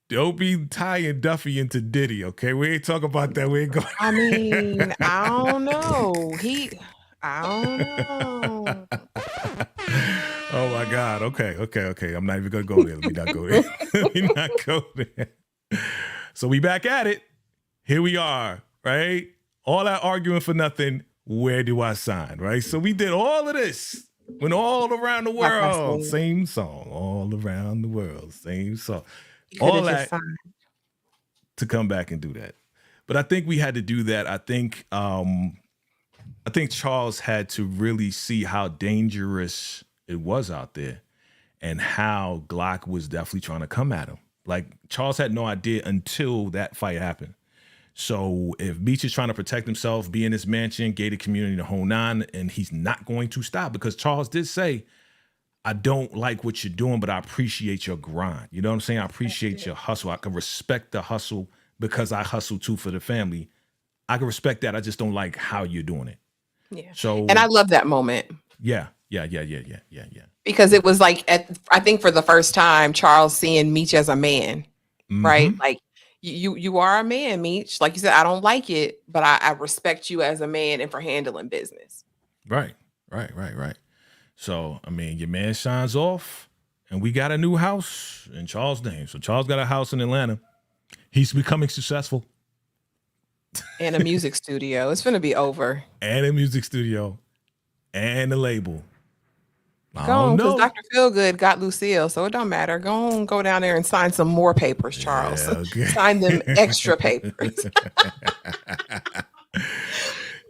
don't be tying Duffy into Diddy, okay? We ain't talking about that. We ain't going. I mean, I don't know. I don't know. Oh my God. Okay. I'm not even gonna go there. Let me not go there. Let me not go there. So we back at it. Here we are, right? All that arguing for nothing. Where do I sign? Right? So we did all of this. Went all around the Like I world. said, Same song. All around the world. Same song. he could All have just that signed. to come back and do that. But I think we had to do that. I think Charles had to really see how dangerous it was out there and how Glock was definitely trying to come at him. Like Charles had no idea until that fight happened. So if Beach is trying to protect himself, be in his mansion, gated community, the whole nine, and he's not going to stop because Charles did say, I don't like what you're doing, but I appreciate your grind. You know what I'm saying? I appreciate your hustle. I can respect the hustle because I hustle too for the family. I can respect that. I just don't like how you're doing it. Yeah. And So I love that moment yeah. because it was like I think for the first time, Charles seeing Meech as a man, right? Mm-hmm. Like you are a man, Meech. Like you said, I don't like it, but I respect you as a man and for handling business. Right. So I mean, your man shines off, and we got a new house in Charles' name. So Charles got a house in Atlanta. He's becoming successful. And a music studio. It's gonna be over. And a music studio. And a label. I Go don't on, because know. Dr. Feelgood got Lucille, so it don't matter. Go on, go down there and sign some more papers, Charles. Yeah, okay. Sign them extra papers.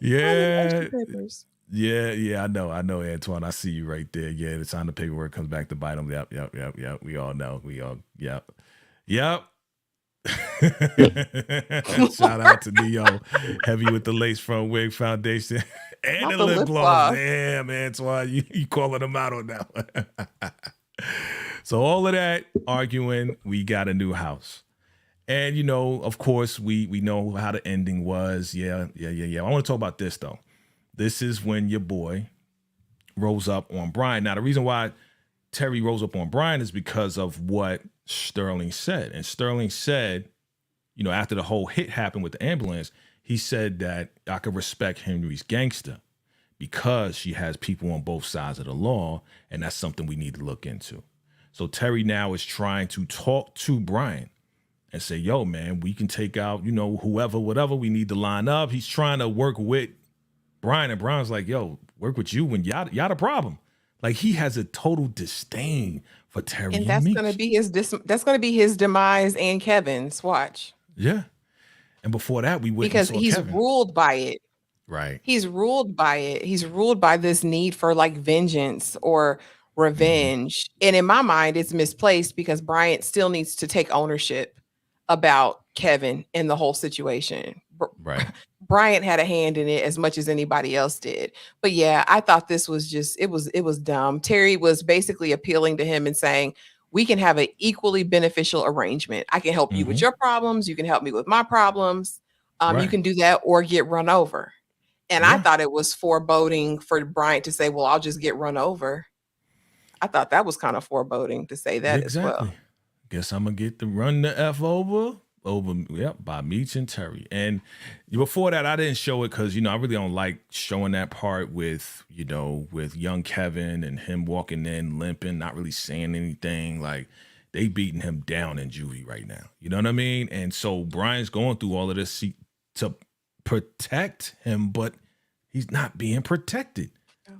Yeah. Extra papers. Yeah, I know, Antoine. I see you right there. Yeah, the time the paperwork comes back to bite them. Yep. We all know. Yep. Shout out to Neo, heavy with the lace front wig foundation and Not the the lip lip gloss. gloss. Damn, Antoine, you calling them out on that one. So all of that arguing, we got a new house. And you know, of course, we know how the ending was. Yeah. I want to talk about this though. This is when your boy rose up on Brian. Now, the reason why Terry rose up on Brian is because of what Sterling said. And Sterling said, you know, after the whole hit happened with the ambulance, he said that I could respect Henry's gangster because she has people on both sides of the law, and that's something we need to look into. So Terry now is trying to talk to Brian and say, yo, man, we can take out, you know, whoever, whatever, we need to line up. He's trying to work with Brian, and Brian's like, yo, work with you when y'all the problem. Like he has a total disdain for Terry And and that's Meech. gonna be his demise and Kevin's. Watch. Yeah. And before that, we went and Because saw he's Kevin. ruled by it. Right. He's ruled by it. He's ruled by this need for like vengeance or revenge. And in my mind, it's misplaced because Bryant still needs to take ownership about Kevin and the whole situation. Right. Bryant had a hand in it as much as anybody else did. But yeah, I thought this was just it was dumb. Terry was basically appealing to him and saying, we can have an equally beneficial arrangement. I can help you with your problems. You can help me with my problems. You Right. can do that or get run over. And I Yeah. thought it was foreboding for Bryant to say, well, I'll just get run over. I thought that was kind of foreboding to say that as well. Exactly. Guess I'm gonna get to run the F over, by Meech and Terry. And before that, I didn't show it because, you know, I really don't like showing that part with, you know, with young Kevin and him walking in limping, not really saying anything. Like they beating him down in juvie right now. You know what I mean? And so Brian's going through all of this to protect him, but he's not being protected.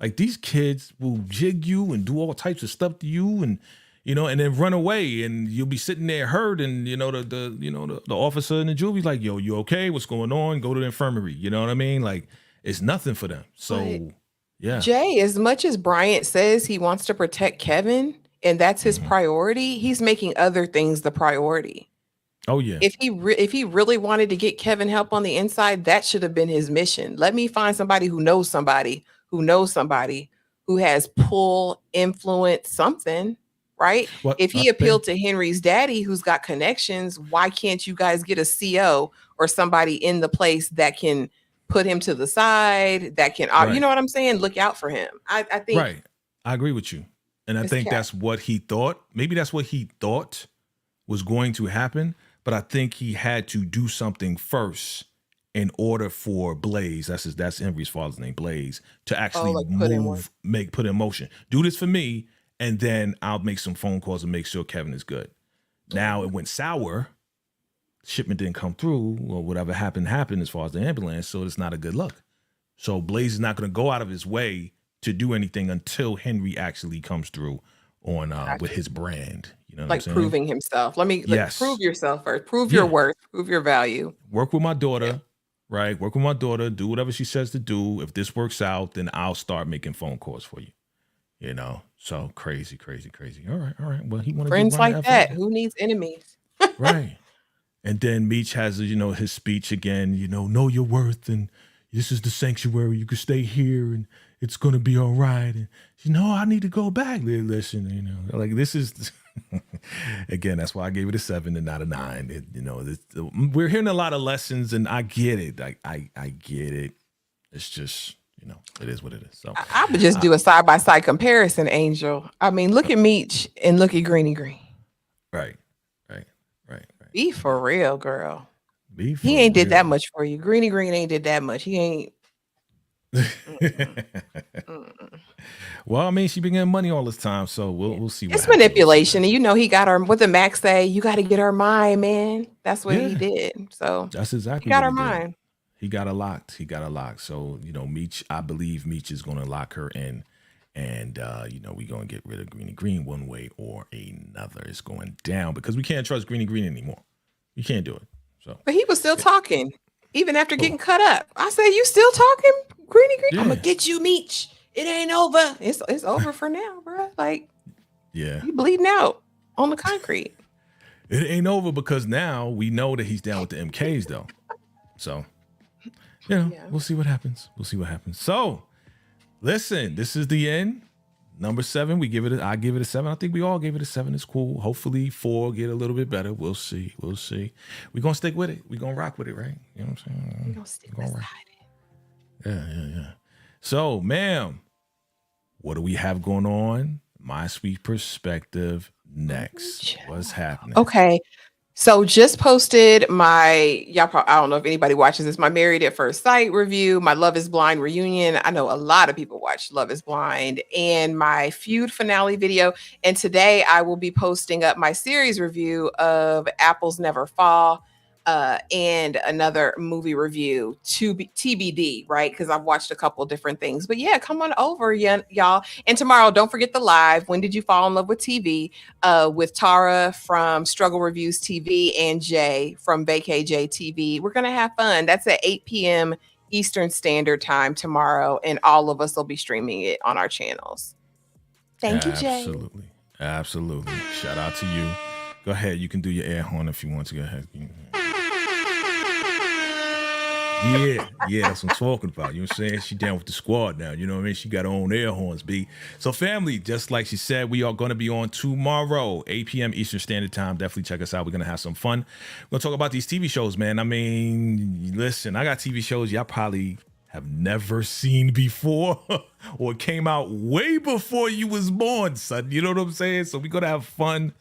Like these kids will jig you and do all types of stuff to you, and and then run away, and you'll be sitting there hurt, and the officer in the juvie like, yo, you okay? What's going on? Go to the infirmary. You know what I mean? Like, it's nothing for them. So But yeah. Jay, as much as Bryant says he wants to protect Kevin and that's his Mhm. priority, he's making other things the priority. Oh yeah. If he really wanted to get Kevin help on the inside, that should have been his mission. Let me find somebody who knows somebody who knows somebody who has pull, influence, something, right? What If I he think appealed to Henry's daddy who's got connections, why can't you guys get a CO or somebody in the place that can put him to the side, that can, you right. know what I'm saying? Look out for him. I think Right. I agree with you. And I it's think cat. that's what he thought. Maybe that's what he thought was going to happen. But I think he had to do something first in order for Blaze, that's Henry's father's name, Blaze, to Oh, actually like put in work. put in motion. Do this for me, and then I'll make some phone calls and make sure Kevin is good. Now it went sour. Shipment didn't come through, or whatever happened as far as the ambulance. So it's not a good look. So Blaze is not going to go out of his way to do anything until Henry actually comes through on with his brand. You know what I'm Like saying? proving himself. Yes. Prove yourself first. Prove your Yeah. worth. Prove your value. Work with my daughter, Yeah. right? Work with my daughter. Do whatever she says to do. If this works out, then I'll start making phone calls for you. So crazy, crazy, crazy. All right. Well, he wanted to Friends run like the that. F1. Who needs enemies? Right. And then Meech has, his speech again, know your worth, and this is the sanctuary. You can stay here and it's going to be all right. And I need to go back. Listen, like this is, again, that's why I gave it a 7 and not a 9. We're hearing a lot of lessons, and I get it. I get it. It's just, it is what it is. So I would just do a side-by-side comparison, Angel. I mean, look at Meech and look at Greeny Green. right. Be for real, girl. Be for He ain't did that real. much for you. Greeny Green ain't did that much. He ain't. Well, I mean, she been getting money all this time, so we'll see. It's What happens. manipulation. And he got her, what the Max say? You got to get her mind, man. That's what he Yeah. did. So That's exactly he got what her he did. mind. He got her locked. So, Meech, I believe Meech is going to lock her in. And, we're going to get rid of Greeny Green one way or another. It's going down because we can't trust Greeny Green anymore. We can't do it. So, But he was still talking, even after getting cut up. I said, you still talking, Greeny Green? Yeah. I'm going to get you, Meech. It ain't over. It's over for now, bro. Like, yeah, you bleeding out on the concrete. it ain't over because now we know that he's down with the MKs, though. So, we'll see what happens. So, listen, this is the end. Number 7, I give it a 7. I think we all gave it a 7. It's cool. Hopefully 4 get a little bit better. We'll see. We're going to stick with it. We're going to rock with it, right? You know what I'm saying? We're going to stick beside it. Yeah. So, ma'am, what do we have going on? My Sweet Perspective next. What's happening? Okay. So just posted I don't know if anybody watches this, my Married at First Sight review, my Love is Blind reunion. I know a lot of people watch Love is Blind, and my feud finale video. And today I will be posting up my series review of Apples Never Fall, and another movie review to be TBD, right? Because I've watched a couple different things. But yeah, come on over, y'all. And tomorrow, don't forget the live. When Did You Fall in Love with TV? With Tara from Struggle Reviews TV and Jay from VACAY-JayTV. We're gonna have fun. That's at 8 p.m. Eastern Standard Time tomorrow, and all of us will be streaming it on our channels. Thank you, Jay. Absolutely. Shout out to you. Go ahead. You can do your air horn if you want to. Go ahead. Yeah, that's what I'm talking about. You know what I'm saying? She down with the squad now. You know what I mean? She got her own air horns, B. So, family, just like she said, we are going to be on tomorrow, 8 p.m. Eastern Standard Time. Definitely check us out. We're going to have some fun. We're going to talk about these TV shows, man. I mean, listen, I got TV shows y'all probably have never seen before or came out way before you was born, son. You know what I'm saying? So, we're going to have fun.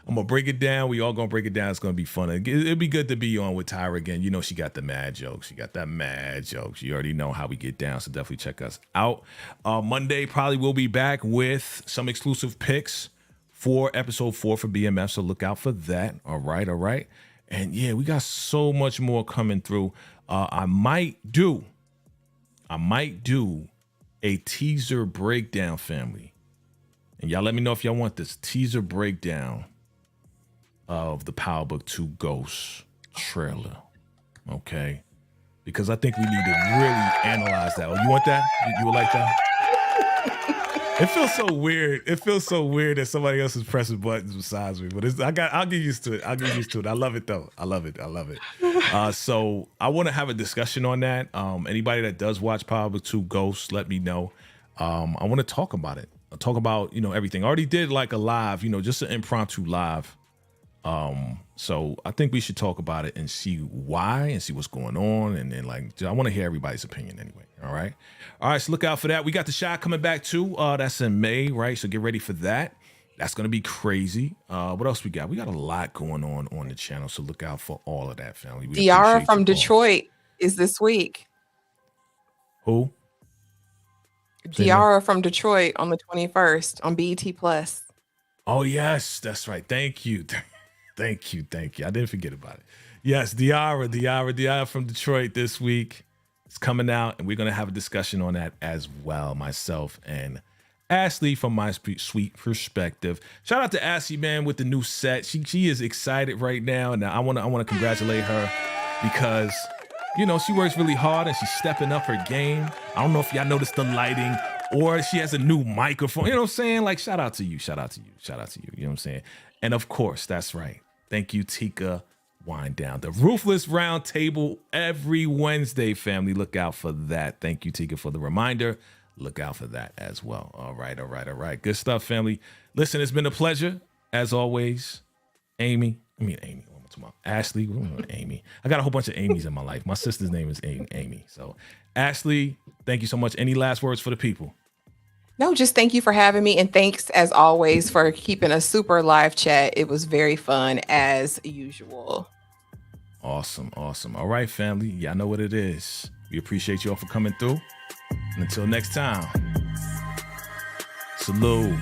I'm going to break it down. We all going to break it down. It's going to be fun. It'll be good to be on with Tyra again. You know, she got the mad jokes. You already know how we get down. So definitely check us out. Monday, probably we'll be back with some exclusive picks for episode 4 for BMF. So look out for that. All right. And yeah, we got so much more coming through. I might do a teaser breakdown, family, And y'all let me know if y'all want this teaser breakdown of the Power Book 2 Ghost trailer. Okay? Because I think we need to really analyze that. Oh, you want that? You would like that? It feels so weird. It feels so weird that somebody else is pressing buttons besides me. But I'll get used to it. I'll get used to it. I love it though. I love it. So I want to have a discussion on that. Anybody that does watch Power Book 2 Ghosts, let me know. I want to talk about it. I'll talk about, everything. I already did like a live, just an impromptu live. So I think we should talk about it and see why and see what's going on. And then I want to hear everybody's opinion anyway. All right. So look out for that. We got the shot coming back too. That's in May, right? So get ready for that. That's going to be crazy. What else we got? We got a lot going on the channel. So look out for all of that, family. Diara from Detroit is this week. Who? Diara from Detroit on the 21st on BET Plus. Oh, yes. That's right. Thank you. Thank you. I didn't forget about it. Yes, Diara from Detroit this week. It's coming out, and we're going to have a discussion on that as well, myself and Ashley from My Sweet Perspective. Shout out to Ashley, man, with the new set. She is excited right now, and I want to congratulate her because, she works really hard, and she's stepping up her game. I don't know if y'all noticed the lighting, or she has a new microphone. You know what I'm saying? Shout out to you. You know what I'm saying? And of course, that's right. Thank you, Tika. Wind down the Ruthless Round Table every Wednesday, family. Look out for that. Thank you, Tika, for the reminder. Look out for that as well. All right. Good stuff, family. Listen, it's been a pleasure as always. Amy. Ashley. Amy. I got a whole bunch of Amy's in my life. My sister's name is Amy. So, Ashley, thank you so much. Any last words for the people? No, just thank you for having me. And thanks, as always, for keeping a super live chat. It was very fun, as usual. Awesome. All right, family. Y'all know what it is. We appreciate you all for coming through. And until next time, salute.